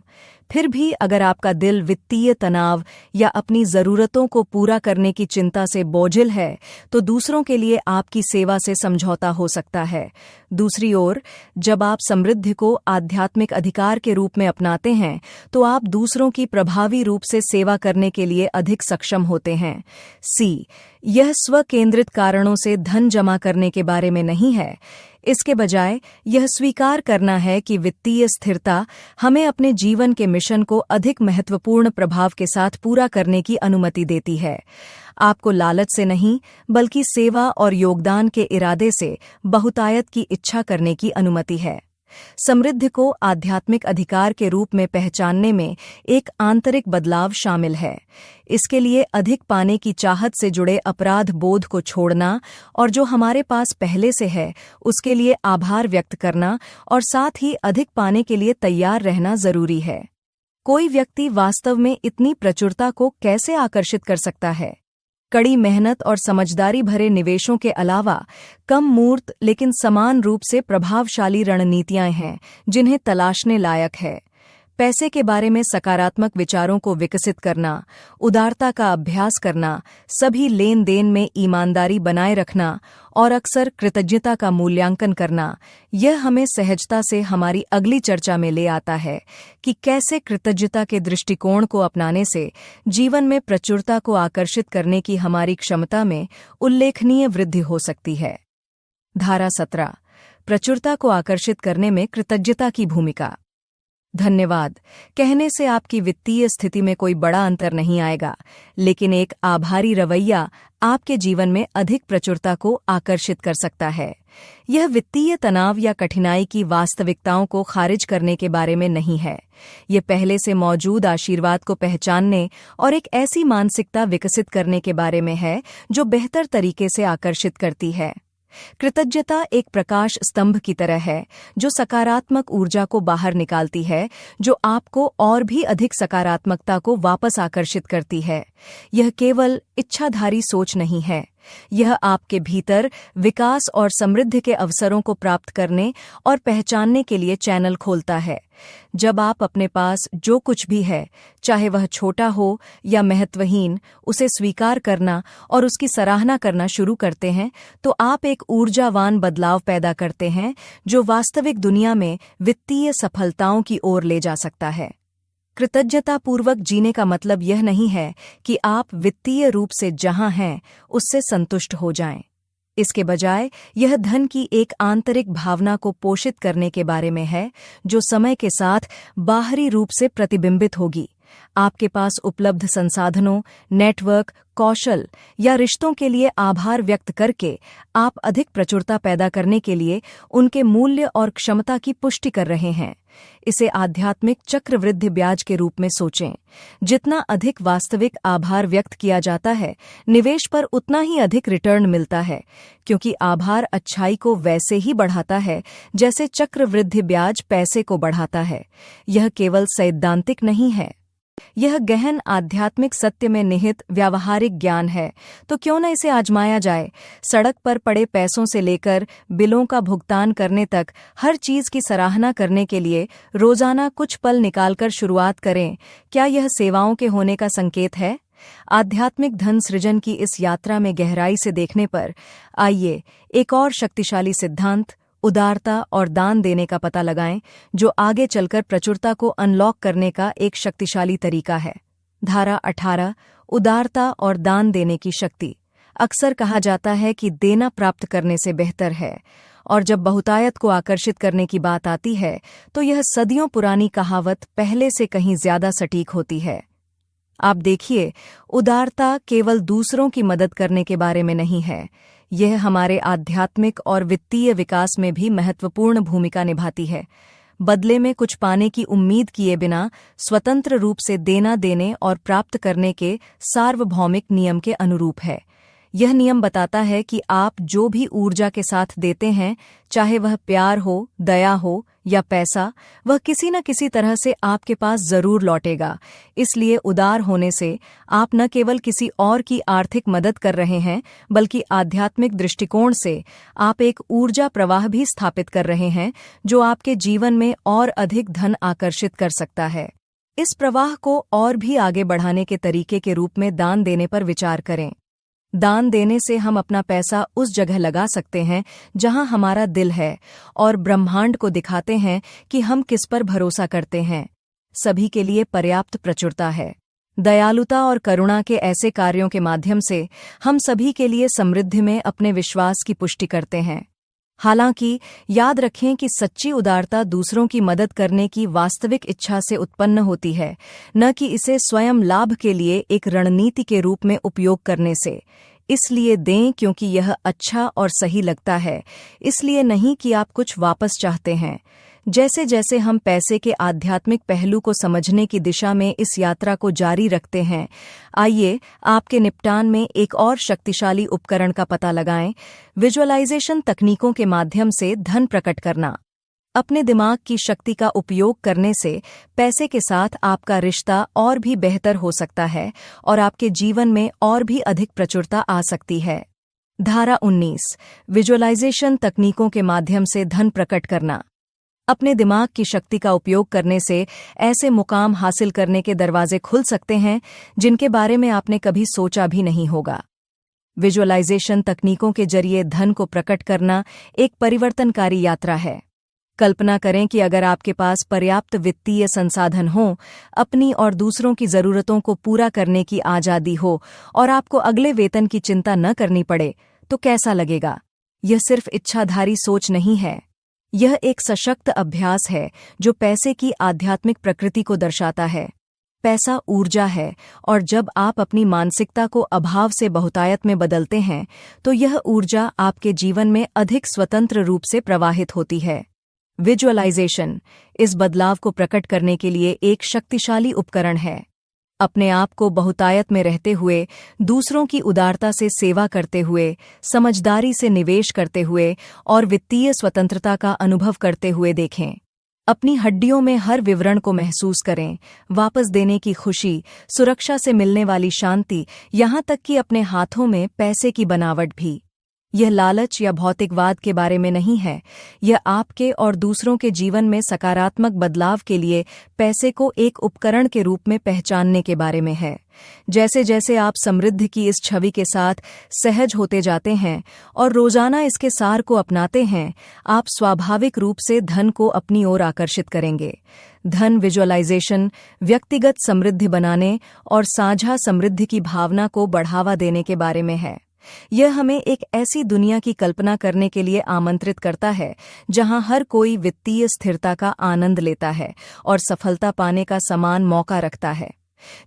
फिर भी अगर आपका दिल वित्तीय तनाव या अपनी ज़रूरतों को पूरा करने की चिंता से बोझिल है, तो दूसरों के लिए आपकी सेवा से समझौता हो सकता है। दूसरी ओर, जब आप समृद्धि को आध्यात्मिक अधिकार के रूप में अपनाते हैं, तो आप दूसरों की प्रभावी रूप से सेवा करने के लिए अधिक सक्षम होते हैं। यह स्व-केंद्रित कारणों से धन जमा करने के बारे में नहीं है। इसके बजाय यह स्वीकार करना है कि वित्तीय स्थिरता हमें अपने जीवन के मिशन को अधिक महत्वपूर्ण प्रभाव के साथ पूरा करने की अनुमति देती है। आपको लालच से नहीं, बल्कि सेवा और योगदान के इरादे से बहुतायत की इच्छा करने की अनुमति है। समृद्धि को आध्यात्मिक अधिकार के रूप में पहचानने में एक आंतरिक बदलाव शामिल है। इसके लिए अधिक पाने की चाहत से जुड़े अपराध बोध को छोड़ना और जो हमारे पास पहले से है उसके लिए आभार व्यक्त करना और साथ ही अधिक पाने के लिए तैयार रहना जरूरी है। कोई व्यक्ति वास्तव में इतनी प्रचुरता को कैसे आकर्षित कर सकता है? कड़ी मेहनत और समझदारी भरे निवेशों के अलावा कम मूर्त लेकिन समान रूप से प्रभावशाली रणनीतियां हैं जिन्हें तलाशने लायक है। पैसे के बारे में सकारात्मक विचारों को विकसित करना, उदारता का अभ्यास करना, सभी लेन देन में ईमानदारी बनाए रखना और अक्सर कृतज्ञता का मूल्यांकन करना, यह हमें सहजता से हमारी अगली चर्चा में ले आता है कि कैसे कृतज्ञता के दृष्टिकोण को अपनाने से जीवन में प्रचुरता को आकर्षित करने की हमारी क्षमता में उल्लेखनीय वृद्धि हो सकती है। धारा 17। प्रचुरता को आकर्षित करने में कृतज्ञता की भूमिका। धन्यवाद कहने से आपकी वित्तीय स्थिति में कोई बड़ा अंतर नहीं आएगा, लेकिन एक आभारी रवैया आपके जीवन में अधिक प्रचुरता को आकर्षित कर सकता है। यह वित्तीय तनाव या कठिनाई की वास्तविकताओं को खारिज करने के बारे में नहीं है। ये पहले से मौजूद आशीर्वाद को पहचानने और एक ऐसी मानसिकता विकसित करने के बारे में है जो बेहतर तरीके से आकर्षित करती है। कृतज्ञता एक प्रकाश स्तंभ की तरह है जो सकारात्मक ऊर्जा को बाहर निकालती है, जो आपको और भी अधिक सकारात्मकता को वापस आकर्षित करती है। यह केवल इच्छाधारी सोच नहीं है, यह आपके भीतर विकास और समृद्धि के अवसरों को प्राप्त करने और पहचानने के लिए चैनल खोलता है। जब आप अपने पास जो कुछ भी है, चाहे वह छोटा हो या महत्वहीन, उसे स्वीकार करना और उसकी सराहना करना शुरू करते हैं, तो आप एक ऊर्जावान बदलाव पैदा करते हैं जो वास्तविक दुनिया में वित्तीय सफलताओं की ओर ले जा सकता है। कृतज्ञतापूर्वक जीने का मतलब यह नहीं है कि आप वित्तीय रूप से जहां हैं उससे संतुष्ट हो जाएं। इसके बजाय यह धन की एक आंतरिक भावना को पोषित करने के बारे में है जो समय के साथ बाहरी रूप से प्रतिबिंबित होगी। आपके पास उपलब्ध संसाधनों, नेटवर्क, कौशल या रिश्तों के लिए आभार व्यक्त करके आप अधिक प्रचुरता पैदा करने के लिए उनके मूल्य और क्षमता की पुष्टि कर रहे हैं। इसे आध्यात्मिक चक्रवृद्धि ब्याज के रूप में सोचें। जितना अधिक वास्तविक आभार व्यक्त किया जाता है, निवेश पर उतना ही अधिक रिटर्न मिलता है, क्योंकि आभार अच्छाई को वैसे ही बढ़ाता है जैसे चक्रवृद्धि ब्याज पैसे को बढ़ाता है। यह केवल सैद्धांतिक नहीं है, यह गहन आध्यात्मिक सत्य में निहित व्यावहारिक ज्ञान है। तो क्यों न इसे आजमाया जाए। सड़क पर पड़े पैसों से लेकर बिलों का भुगतान करने तक हर चीज की सराहना करने के लिए रोजाना कुछ पल निकालकर शुरुआत करें। क्या यह सेवाओं के होने का संकेत है? आध्यात्मिक धन सृजन की इस यात्रा में गहराई से देखने पर आइए एक और शक्तिशाली सिद्धांत, उदारता और दान देने का पता लगाएं, जो आगे चलकर प्रचुरता को अनलॉक करने का एक शक्तिशाली तरीका है। धारा 18। उदारता और दान देने की शक्ति। अक्सर कहा जाता है कि देना प्राप्त करने से बेहतर है, और जब बहुतायत को आकर्षित करने की बात आती है तो यह सदियों पुरानी कहावत पहले से कहीं ज्यादा सटीक होती है। आप देखिए, उदारता केवल दूसरों की मदद करने के बारे में नहीं है, यह हमारे आध्यात्मिक और वित्तीय विकास में भी महत्वपूर्ण भूमिका निभाती है। बदले में कुछ पाने की उम्मीद किए बिना स्वतंत्र रूप से देना देने और प्राप्त करने के सार्वभौमिक नियम के अनुरूप है। यह नियम बताता है कि आप जो भी ऊर्जा के साथ देते हैं, चाहे वह प्यार हो, दया हो या पैसा, वह किसी न किसी तरह से आपके पास जरूर लौटेगा। इसलिए उदार होने से आप न केवल किसी और की आर्थिक मदद कर रहे हैं, बल्कि आध्यात्मिक दृष्टिकोण से आप एक ऊर्जा प्रवाह भी स्थापित कर रहे हैं जो आपके जीवन में और अधिक धन आकर्षित कर सकता है। इस प्रवाह को और भी आगे बढ़ाने के तरीके के रूप में दान देने पर विचार करें। दान देने से हम अपना पैसा उस जगह लगा सकते हैं जहां हमारा दिल है और ब्रह्मांड को दिखाते हैं कि हम किस पर भरोसा करते हैं। सभी के लिए पर्याप्त प्रचुरता है। दयालुता और करुणा के ऐसे कार्यों के माध्यम से हम सभी के लिए समृद्धि में अपने विश्वास की पुष्टि करते हैं। हालांकि याद रखें कि सच्ची उदारता दूसरों की मदद करने की वास्तविक इच्छा से उत्पन्न होती है, न कि इसे स्वयं लाभ के लिए एक रणनीति के रूप में उपयोग करने से। इसलिए दें क्योंकि यह अच्छा और सही लगता है, इसलिए नहीं कि आप कुछ वापस चाहते हैं। जैसे जैसे हम पैसे के आध्यात्मिक पहलू को समझने की दिशा में इस यात्रा को जारी रखते हैं, आइए आपके निपटान में एक और शक्तिशाली उपकरण का पता लगाएं। विजुअलाइजेशन तकनीकों के माध्यम से धन प्रकट करना। अपने दिमाग की शक्ति का उपयोग करने से पैसे के साथ आपका रिश्ता और भी बेहतर हो सकता है और आपके जीवन में और भी अधिक प्रचुरता आ सकती है। धारा 19। विजुअलाइजेशन तकनीकों के माध्यम से धन प्रकट करना। अपने दिमाग की शक्ति का उपयोग करने से ऐसे मुकाम हासिल करने के दरवाजे खुल सकते हैं जिनके बारे में आपने कभी सोचा भी नहीं होगा। विजुअलाइजेशन तकनीकों के जरिए धन को प्रकट करना एक परिवर्तनकारी यात्रा है। कल्पना करें कि अगर आपके पास पर्याप्त वित्तीय संसाधन हों, अपनी और दूसरों की ज़रूरतों को पूरा करने की आज़ादी हो और आपको अगले वेतन की चिंता न करनी पड़े, तो कैसा लगेगा? यह सिर्फ इच्छाधारी सोच नहीं है, यह एक सशक्त अभ्यास है जो पैसे की आध्यात्मिक प्रकृति को दर्शाता है। पैसा ऊर्जा है और जब आप अपनी मानसिकता को अभाव से बहुतायत में बदलते हैं, तो यह ऊर्जा आपके जीवन में अधिक स्वतंत्र रूप से प्रवाहित होती है। विजुअलाइजेशन इस बदलाव को प्रकट करने के लिए एक शक्तिशाली उपकरण है। अपने आप को बहुतायत में रहते हुए, दूसरों की उदारता से सेवा करते हुए, समझदारी से निवेश करते हुए और वित्तीय स्वतंत्रता का अनुभव करते हुए देखें। अपनी हड्डियों में हर विवरण को महसूस करें, वापस देने की खुशी, सुरक्षा से मिलने वाली शांति, यहाँ तक कि अपने हाथों में पैसे की बनावट भी। यह लालच या भौतिकवाद के बारे में नहीं है, यह आपके और दूसरों के जीवन में सकारात्मक बदलाव के लिए पैसे को एक उपकरण के रूप में पहचानने के बारे में है। जैसे जैसे आप समृद्धि की इस छवि के साथ सहज होते जाते हैं और रोजाना इसके सार को अपनाते हैं, आप स्वाभाविक रूप से धन को अपनी ओर आकर्षित करेंगे। धन विजुअलाइजेशन व्यक्तिगत समृद्धि बनाने और साझा समृद्धि की भावना को बढ़ावा देने के बारे में है। यह हमें एक ऐसी दुनिया की कल्पना करने के लिए आमंत्रित करता है जहां हर कोई वित्तीय स्थिरता का आनंद लेता है और सफलता पाने का समान मौका रखता है।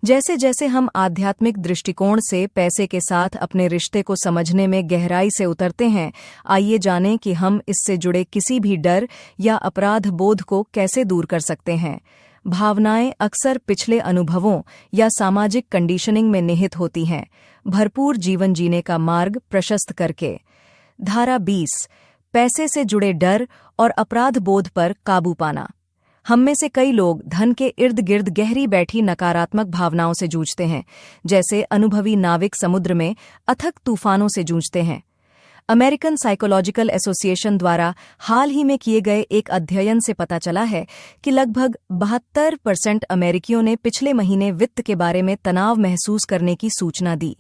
जैसे जैसे हम आध्यात्मिक दृष्टिकोण से पैसे के साथ अपने रिश्ते को समझने में गहराई से उतरते हैं, आइए जानें कि हम इससे जुड़े किसी भी डर या अपराध बोध को कैसे दूर कर सकते हैं। भावनाएं अक्सर पिछले अनुभवों या सामाजिक कंडीशनिंग में निहित होती हैं, भरपूर जीवन जीने का मार्ग प्रशस्त करके। धारा 20। पैसे से जुड़े डर और अपराध बोध पर काबू पाना। हम में से कई लोग धन के इर्द गिर्द गहरी बैठी नकारात्मक भावनाओं से जूझते हैं, जैसे अनुभवी नाविक समुद्र में अथक तूफानों से जूझते हैं। अमेरिकन साइकोलॉजिकल एसोसिएशन द्वारा हाल ही में किए गए एक अध्ययन से पता चला है कि लगभग 72% अमेरिकियों ने पिछले महीने वित्त के बारे में तनाव महसूस करने की सूचना दी।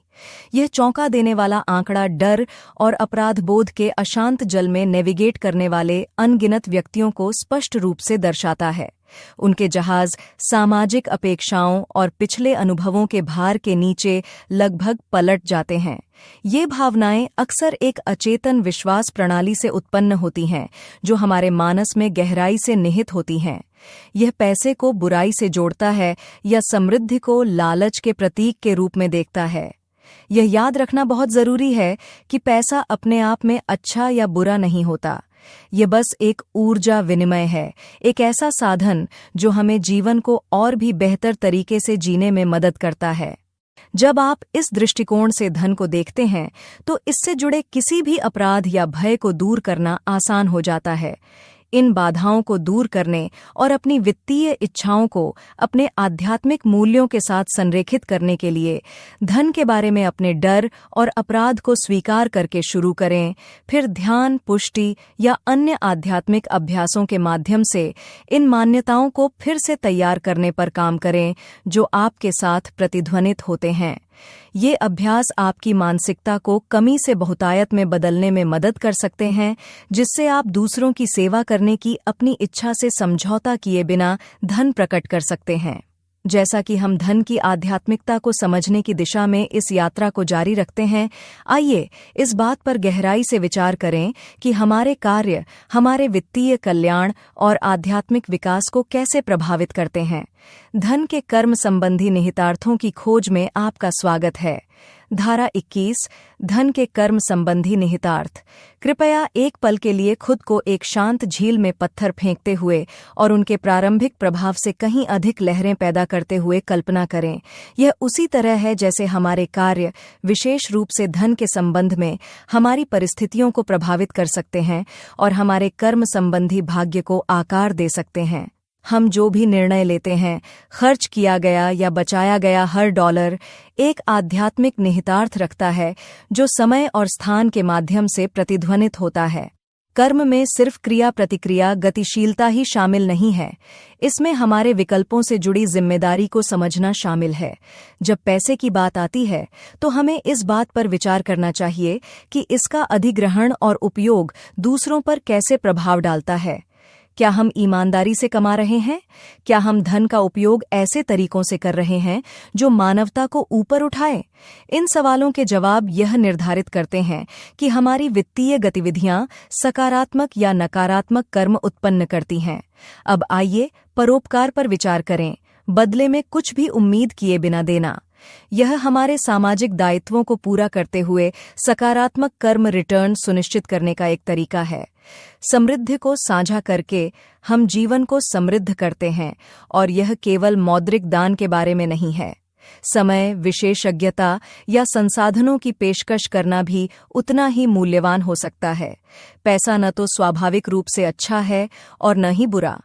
यह चौंका देने वाला आंकड़ा डर और अपराध बोध के अशांत जल में नेविगेट करने वाले अनगिनत व्यक्तियों को स्पष्ट रूप से दर्शाता है। उनके जहाज सामाजिक अपेक्षाओं और पिछले अनुभवों के भार के नीचे लगभग पलट जाते हैं। ये भावनाएं अक्सर एक अचेतन विश्वास प्रणाली से उत्पन्न होती हैं, जो हमारे मानस में गहराई से निहित होती हैं। यह पैसे को बुराई से जोड़ता है या समृद्धि को लालच के प्रतीक के रूप में देखता है। यह याद रखना बहुत जरूरी है कि पैसा अपने आप में अच्छा या बुरा नहीं होता। यह बस एक ऊर्जा विनिमय है, एक ऐसा साधन जो हमें जीवन को और भी बेहतर तरीके से जीने में मदद करता है। जब आप इस दृष्टिकोण से धन को देखते हैं, तो इससे जुड़े किसी भी अपराध या भय को दूर करना आसान हो जाता है। इन बाधाओं को दूर करने और अपनी वित्तीय इच्छाओं को अपने आध्यात्मिक मूल्यों के साथ संरेखित करने के लिए धन के बारे में अपने डर और अपराध को स्वीकार करके शुरू करें। फिर ध्यान, पुष्टि या अन्य आध्यात्मिक अभ्यासों के माध्यम से इन मान्यताओं को फिर से तैयार करने पर काम करें जो आपके साथ प्रतिध्वनित होते हैं। ये अभ्यास आपकी मानसिकता को कमी से बहुतायत में बदलने में मदद कर सकते हैं, जिससे आप दूसरों की सेवा करने की अपनी इच्छा से समझौता किए बिना धन प्रकट कर सकते हैं। जैसा कि हम धन की आध्यात्मिकता को समझने की दिशा में इस यात्रा को जारी रखते हैं, आइए इस बात पर गहराई से विचार करें कि हमारे कार्य हमारे वित्तीय कल्याण और आध्यात्मिक विकास को कैसे प्रभावित करते हैं। धन के कर्म संबंधी निहितार्थों की खोज में आपका स्वागत है। धारा 21, धन के कर्म संबंधी निहितार्थ। कृपया एक पल के लिए खुद को एक शांत झील में पत्थर फेंकते हुए और उनके प्रारंभिक प्रभाव से कहीं अधिक लहरें पैदा करते हुए कल्पना करें। यह उसी तरह है जैसे हमारे कार्य, विशेष रूप से धन के संबंध में, हमारी परिस्थितियों को प्रभावित कर सकते हैं और हमारे कर्म संबंधी भाग्य को आकार दे सकते हैं। हम जो भी निर्णय लेते हैं, खर्च किया गया या बचाया गया हर डॉलर एक आध्यात्मिक निहितार्थ रखता है जो समय और स्थान के माध्यम से प्रतिध्वनित होता है। कर्म में सिर्फ क्रिया प्रतिक्रिया गतिशीलता ही शामिल नहीं है, इसमें हमारे विकल्पों से जुड़ी जिम्मेदारी को समझना शामिल है। जब पैसे की बात आती है तो हमें इस बात पर विचार करना चाहिए कि इसका अधिग्रहण और उपयोग दूसरों पर कैसे प्रभाव डालता है। क्या हम ईमानदारी से कमा रहे हैं? क्या हम धन का उपयोग ऐसे तरीकों से कर रहे हैं जो मानवता को ऊपर उठाए? इन सवालों के जवाब यह निर्धारित करते हैं कि हमारी वित्तीय गतिविधियां सकारात्मक या नकारात्मक कर्म उत्पन्न करती हैं। अब आइए परोपकार पर विचार करें, बदले में कुछ भी उम्मीद किए बिना देना। यह हमारे सामाजिक दायित्वों को पूरा करते हुए सकारात्मक कर्म रिटर्न सुनिश्चित करने का एक तरीका है। समृद्धि को साझा करके हम जीवन को समृद्ध करते हैं, और यह केवल मौद्रिक दान के बारे में नहीं है। समय, विशेषज्ञता या संसाधनों की पेशकश करना भी उतना ही मूल्यवान हो सकता है। पैसा न तो स्वाभाविक रूप से अच्छा है और न ही बुरा।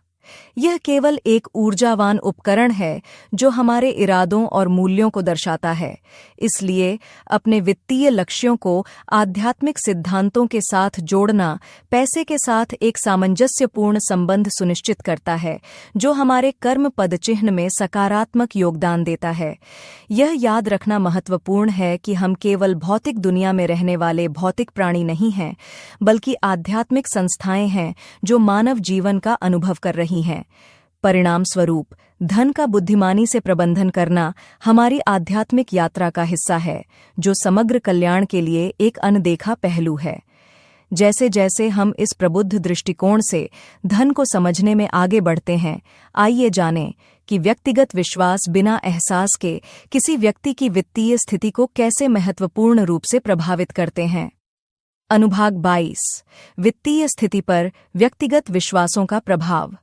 यह केवल एक ऊर्जावान उपकरण है जो हमारे इरादों और मूल्यों को दर्शाता है। इसलिए अपने वित्तीय लक्ष्यों को आध्यात्मिक सिद्धांतों के साथ जोड़ना पैसे के साथ एक सामंजस्यपूर्ण संबंध सुनिश्चित करता है, जो हमारे कर्म पदचिह्न में सकारात्मक योगदान देता है। यह याद रखना महत्वपूर्ण है कि हम केवल भौतिक दुनिया में रहने वाले भौतिक प्राणी नहीं हैं, बल्कि आध्यात्मिक संस्थाएं हैं जो मानव जीवन का अनुभव कर रही हैं। परिणाम स्वरूप धन का बुद्धिमानी से प्रबंधन करना हमारी आध्यात्मिक यात्रा का हिस्सा है, जो समग्र कल्याण के लिए एक अनदेखा पहलू है। जैसे जैसे हम इस प्रबुद्ध दृष्टिकोण से धन को समझने में आगे बढ़ते हैं, आइए जानें कि व्यक्तिगत विश्वास बिना एहसास के किसी व्यक्ति की वित्तीय स्थिति को कैसे महत्वपूर्ण रूप से प्रभावित करते हैं। अनुभाग 22, वित्तीय स्थिति पर व्यक्तिगत विश्वासों का प्रभाव।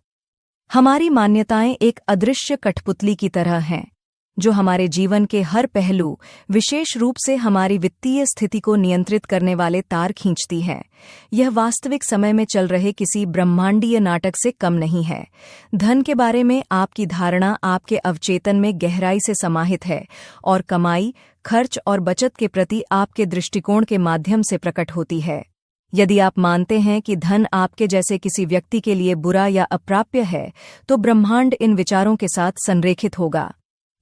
हमारी मान्यताएं एक अदृश्य कठपुतली की तरह हैं, जो हमारे जीवन के हर पहलू, विशेष रूप से हमारी वित्तीय स्थिति को नियंत्रित करने वाले तार खींचती है। यह वास्तविक समय में चल रहे किसी ब्रह्मांडीय नाटक से कम नहीं है। धन के बारे में आपकी धारणा आपके अवचेतन में गहराई से समाहित है और कमाई, खर्च और बचत के प्रति आपके दृष्टिकोण के माध्यम से प्रकट होती है। यदि आप मानते हैं कि धन आपके जैसे किसी व्यक्ति के लिए बुरा या अप्राप्य है, तो ब्रह्मांड इन विचारों के साथ संरेखित होगा।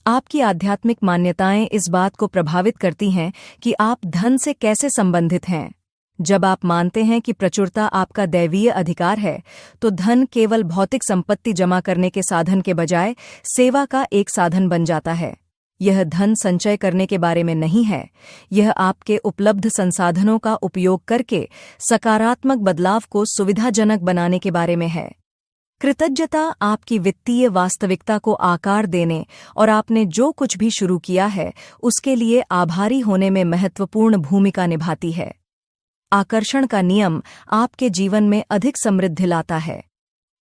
आपकी आध्यात्मिक मान्यताएं इस बात को प्रभावित करती हैं कि आप धन से कैसे संबंधित हैं। जब आप मानते हैं कि प्रचुरता आपका दैवीय अधिकार है, तो धन केवल भौतिक संपत्ति जमा करने के साधन के बजाय सेवा का एक साधन बन जाता है। यह धन संचय करने के बारे में नहीं है, यह आपके उपलब्ध संसाधनों का उपयोग करके सकारात्मक बदलाव को सुविधाजनक बनाने के बारे में है। कृतज्ञता आपकी वित्तीय वास्तविकता को आकार देने और आपने जो कुछ भी शुरू किया है उसके लिए आभारी होने में महत्वपूर्ण भूमिका निभाती है। आकर्षण का नियम आपके जीवन में अधिक समृद्धि लाता है।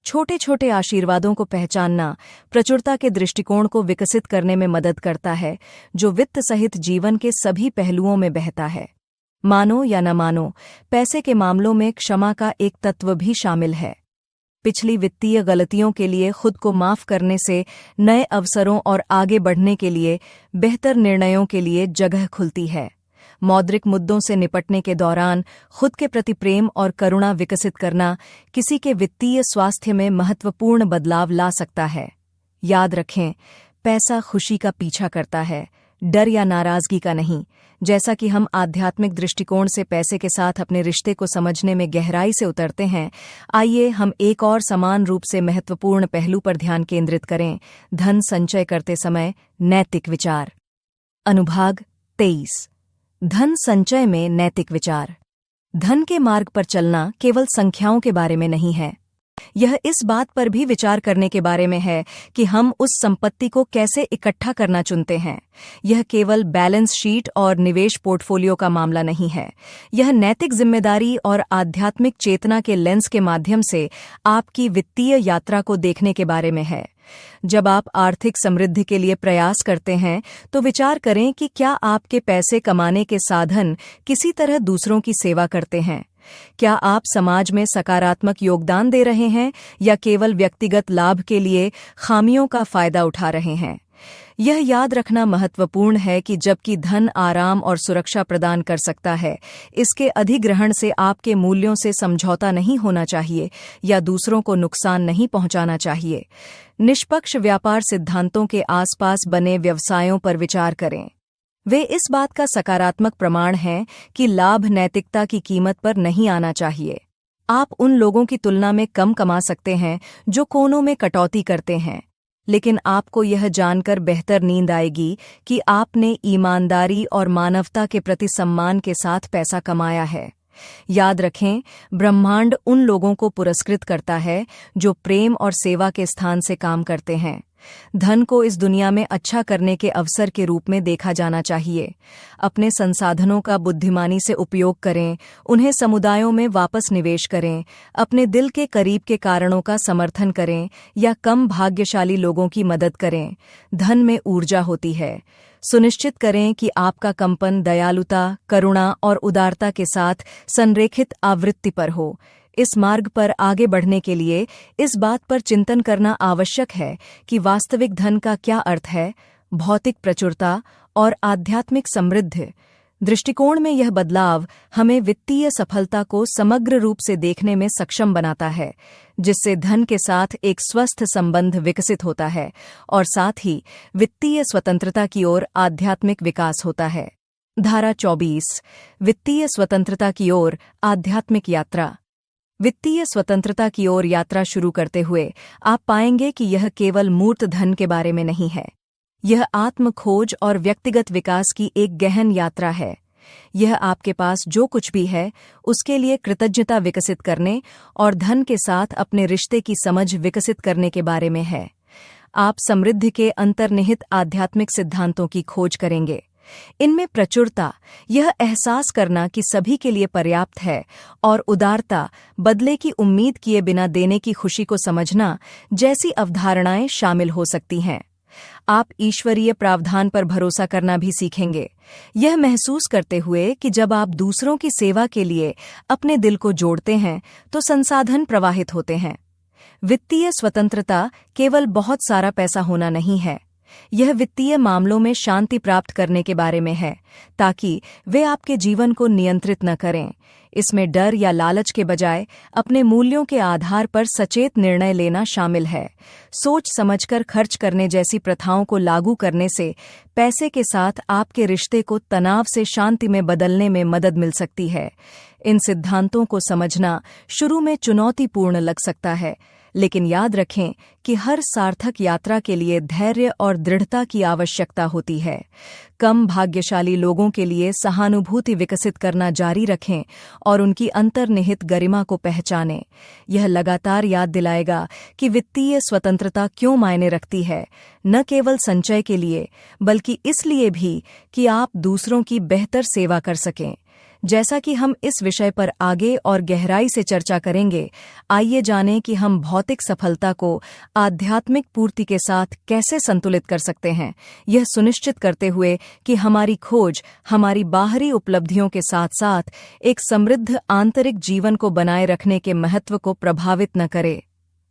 छोटे छोटे आशीर्वादों को पहचानना प्रचुरता के दृष्टिकोण को विकसित करने में मदद करता है, जो वित्त सहित जीवन के सभी पहलुओं में बहता है। मानो या न मानो, पैसे के मामलों में क्षमा का एक तत्व भी शामिल है। पिछली वित्तीय गलतियों के लिए खुद को माफ करने से नए अवसरों और आगे बढ़ने के लिए बेहतर निर्णयों के लिए जगह खुलती है। मौद्रिक मुद्दों से निपटने के दौरान खुद के प्रति प्रेम और करुणा विकसित करना किसी के वित्तीय स्वास्थ्य में महत्वपूर्ण बदलाव ला सकता है। याद रखें, पैसा खुशी का पीछा करता है, डर या नाराजगी का नहीं। जैसा कि हम आध्यात्मिक दृष्टिकोण से पैसे के साथ अपने रिश्ते को समझने में गहराई से उतरते हैं, आइए हम एक और समान रूप से महत्वपूर्ण पहलू पर ध्यान केंद्रित करें: धन संचय करते समय नैतिक विचार। अनुभाग 23। धन संचय में नैतिक विचार। धन के मार्ग पर चलना केवल संख्याओं के बारे में नहीं है, यह इस बात पर भी विचार करने के बारे में है कि हम उस संपत्ति को कैसे इकट्ठा करना चुनते हैं। यह केवल बैलेंस शीट और निवेश पोर्टफोलियो का मामला नहीं है, यह नैतिक जिम्मेदारी और आध्यात्मिक चेतना के लेंस के माध्यम से आपकी वित्तीय यात्रा को देखने के बारे में है। जब आप आर्थिक समृद्धि के लिए प्रयास करते हैं, तो विचार करें कि क्या आपके पैसे कमाने के साधन किसी तरह दूसरों की सेवा करते हैं। क्या आप समाज में सकारात्मक योगदान दे रहे हैं या केवल व्यक्तिगत लाभ के लिए खामियों का फायदा उठा रहे हैं। यह याद रखना महत्वपूर्ण है कि जबकि धन आराम और सुरक्षा प्रदान कर सकता है, इसके अधिग्रहण से आपके मूल्यों से समझौता नहीं होना चाहिए या दूसरों को नुकसान नहीं पहुंचाना चाहिए। निष्पक्ष व्यापार सिद्धांतों के आसपास बने व्यवसायों पर विचार करें। वे इस बात का सकारात्मक प्रमाण हैं कि लाभ नैतिकता की कीमत पर नहीं आना चाहिए। आप उन लोगों की तुलना में कम कमा सकते हैं जो कोनों में कटौती करते हैं, लेकिन आपको यह जानकर बेहतर नींद आएगी कि आपने ईमानदारी और मानवता के प्रति सम्मान के साथ पैसा कमाया है। याद रखें, ब्रह्मांड उन लोगों को पुरस्कृत करता है जो प्रेम और सेवा के स्थान से काम करते हैं। धन को इस दुनिया में अच्छा करने के अवसर के रूप में देखा जाना चाहिए। अपने संसाधनों का बुद्धिमानी से उपयोग करें, उन्हें समुदायों में वापस निवेश करें, अपने दिल के करीब के कारणों का समर्थन करें या कम भाग्यशाली लोगों की मदद करें। धन में ऊर्जा होती है। सुनिश्चित करें कि आपका कंपन दयालुता, करुणा और उदारता के साथ संरेखित आवृत्ति पर हो। इस मार्ग पर आगे बढ़ने के लिए इस बात पर चिंतन करना आवश्यक है कि वास्तविक धन का क्या अर्थ है। भौतिक प्रचुरता और आध्यात्मिक समृद्धि दृष्टिकोण में यह बदलाव हमें वित्तीय सफलता को समग्र रूप से देखने में सक्षम बनाता है, जिससे धन के साथ एक स्वस्थ संबंध विकसित होता है और साथ ही वित्तीय स्वतंत्रता की ओर आध्यात्मिक विकास होता है। धारा 24। वित्तीय स्वतंत्रता की ओर आध्यात्मिक यात्रा। वित्तीय स्वतंत्रता की ओर यात्रा शुरू करते हुए आप पाएंगे कि यह केवल मूर्त धन के बारे में नहीं है। यह आत्म खोज और व्यक्तिगत विकास की एक गहन यात्रा है। यह आपके पास जो कुछ भी है उसके लिए कृतज्ञता विकसित करने और धन के साथ अपने रिश्ते की समझ विकसित करने के बारे में है। आप समृद्धि के अंतर्निहित आध्यात्मिक सिद्धांतों की खोज करेंगे। इनमें प्रचुरता, यह एहसास करना कि सभी के लिए पर्याप्त है, और उदारता, बदले की उम्मीद किए बिना देने की खुशी को समझना जैसी अवधारणाएं शामिल हो सकती हैं। आप ईश्वरीय प्रावधान पर भरोसा करना भी सीखेंगे, यह महसूस करते हुए कि जब आप दूसरों की सेवा के लिए अपने दिल को जोड़ते हैं तो संसाधन प्रवाहित होते हैं। वित्तीय स्वतंत्रता केवल बहुत सारा पैसा होना नहीं है, यह वित्तीय मामलों में शांति प्राप्त करने के बारे में है, ताकि वे आपके जीवन को नियंत्रित न करें। इसमें डर या लालच के बजाय अपने मूल्यों के आधार पर सचेत निर्णय लेना शामिल है। सोच समझकर खर्च करने जैसी प्रथाओं को लागू करने से पैसे के साथ आपके रिश्ते को तनाव से शांति में बदलने में मदद मिल सकती है। इन सिद्धांतों को समझना शुरू में चुनौतीपूर्ण लग सकता है, लेकिन याद रखें कि हर सार्थक यात्रा के लिए धैर्य और दृढ़ता की आवश्यकता होती है। कम भाग्यशाली लोगों के लिए सहानुभूति विकसित करना जारी रखें और उनकी अंतर्निहित गरिमा को पहचानें। यह लगातार याद दिलाएगा कि वित्तीय स्वतंत्रता क्यों मायने रखती है, न केवल संचय के लिए बल्कि इसलिए भी कि आप दूसरों की बेहतर सेवा कर सकें। जैसा कि हम इस विषय पर आगे और गहराई से चर्चा करेंगे, आइए जानें कि हम भौतिक सफलता को आध्यात्मिक पूर्ति के साथ कैसे संतुलित कर सकते हैं, यह सुनिश्चित करते हुए कि हमारी खोज हमारी बाहरी उपलब्धियों के साथ साथ एक समृद्ध आंतरिक जीवन को बनाए रखने के महत्व को प्रभावित न करे।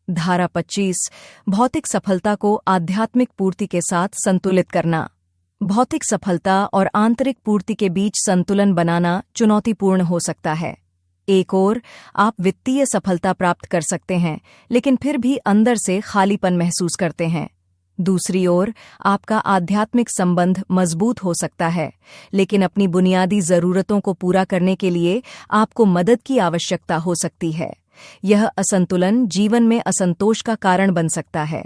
धारा 25 भौतिक सफलता को आध्यात्मिक पूर्ति के साथ संतुलित करना। भौतिक सफलता और आंतरिक पूर्ति के बीच संतुलन बनाना चुनौतीपूर्ण हो सकता है। एक ओर आप वित्तीय सफलता प्राप्त कर सकते हैं, लेकिन फिर भी अंदर से खालीपन महसूस करते हैं। दूसरी ओर आपका आध्यात्मिक संबंध मजबूत हो सकता है, लेकिन अपनी बुनियादी जरूरतों को पूरा करने के लिए आपको मदद की आवश्यकता हो सकती है। यह असंतुलन जीवन में असंतोष का कारण बन सकता है।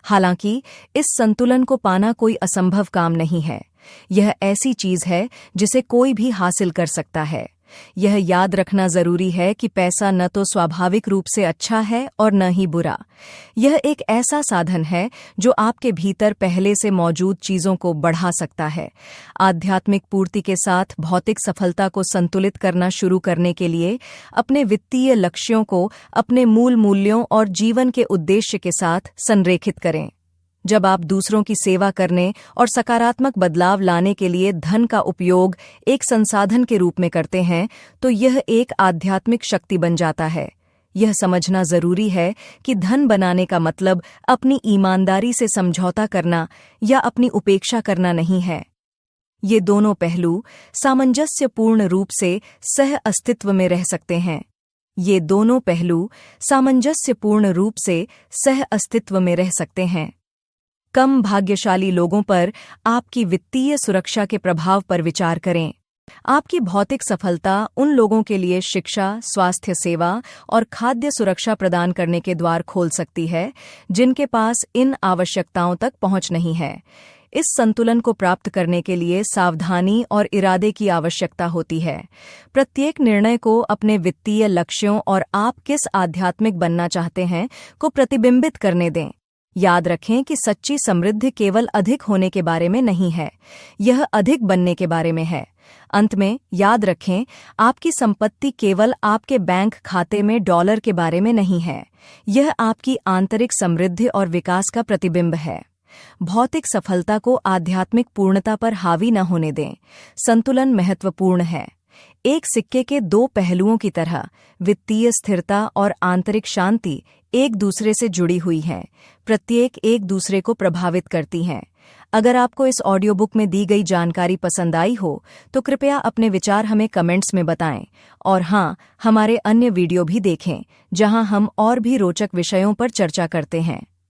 हालांकि इस संतुलन को पाना कोई असंभव काम नहीं है। यह ऐसी चीज है जिसे कोई भी हासिल कर सकता है। यह याद रखना जरूरी है कि पैसा न तो स्वाभाविक रूप से अच्छा है और न ही बुरा। यह एक ऐसा साधन है जो आपके भीतर पहले से मौजूद चीजों को बढ़ा सकता है। आध्यात्मिक पूर्ति के साथ भौतिक सफलता को संतुलित करना शुरू करने के लिए अपने वित्तीय लक्ष्यों को अपने मूल मूल्यों और जीवन के उद्देश्य के साथ संरेखित करें। जब आप दूसरों की सेवा करने और सकारात्मक बदलाव लाने के लिए धन का उपयोग एक संसाधन के रूप में करते हैं, तो यह एक आध्यात्मिक शक्ति बन जाता है। यह समझना जरूरी है कि धन बनाने का मतलब अपनी ईमानदारी से समझौता करना या अपनी उपेक्षा करना नहीं है। ये दोनों पहलू सामंजस्यपूर्ण रूप से सह अस्तित्व में रह सकते हैं। ये दोनों पहलू सामंजस्यपूर्ण रूप से सह अस्तित्व में रह सकते हैं। कम भाग्यशाली लोगों पर आपकी वित्तीय सुरक्षा के प्रभाव पर विचार करें। आपकी भौतिक सफलता उन लोगों के लिए शिक्षा, स्वास्थ्य सेवा और खाद्य सुरक्षा प्रदान करने के द्वार खोल सकती है, जिनके पास इन आवश्यकताओं तक पहुंच नहीं है। इस संतुलन को प्राप्त करने के लिए सावधानी और इरादे की आवश्यकता होती है। प्रत्येक निर्णय को अपने वित्तीय लक्ष्यों और आप किस आध्यात्मिक बनना चाहते हैं को प्रतिबिंबित करने दें। याद रखें कि सच्ची समृद्धि केवल अधिक होने के बारे में नहीं है, यह अधिक बनने के बारे में है। अंत में याद रखें, आपकी संपत्ति केवल आपके बैंक खाते में डॉलर के बारे में नहीं है, यह आपकी आंतरिक समृद्धि और विकास का प्रतिबिंब है। भौतिक सफलता को आध्यात्मिक पूर्णता पर हावी न होने दें। संतुलन महत्वपूर्ण है। एक सिक्के के दो पहलुओं की तरह वित्तीय स्थिरता और आंतरिक शांति एक दूसरे से जुड़ी हुई हैं, प्रत्येक एक दूसरे को प्रभावित करती हैं। अगर आपको इस ऑडियो बुक में दी गई जानकारी पसंद आई हो, तो कृपया अपने विचार हमें कमेंट्स में बताएं। और हाँ, हमारे अन्य वीडियो भी देखें, जहां हम और भी रोचक विषयों पर चर्चा करते हैं।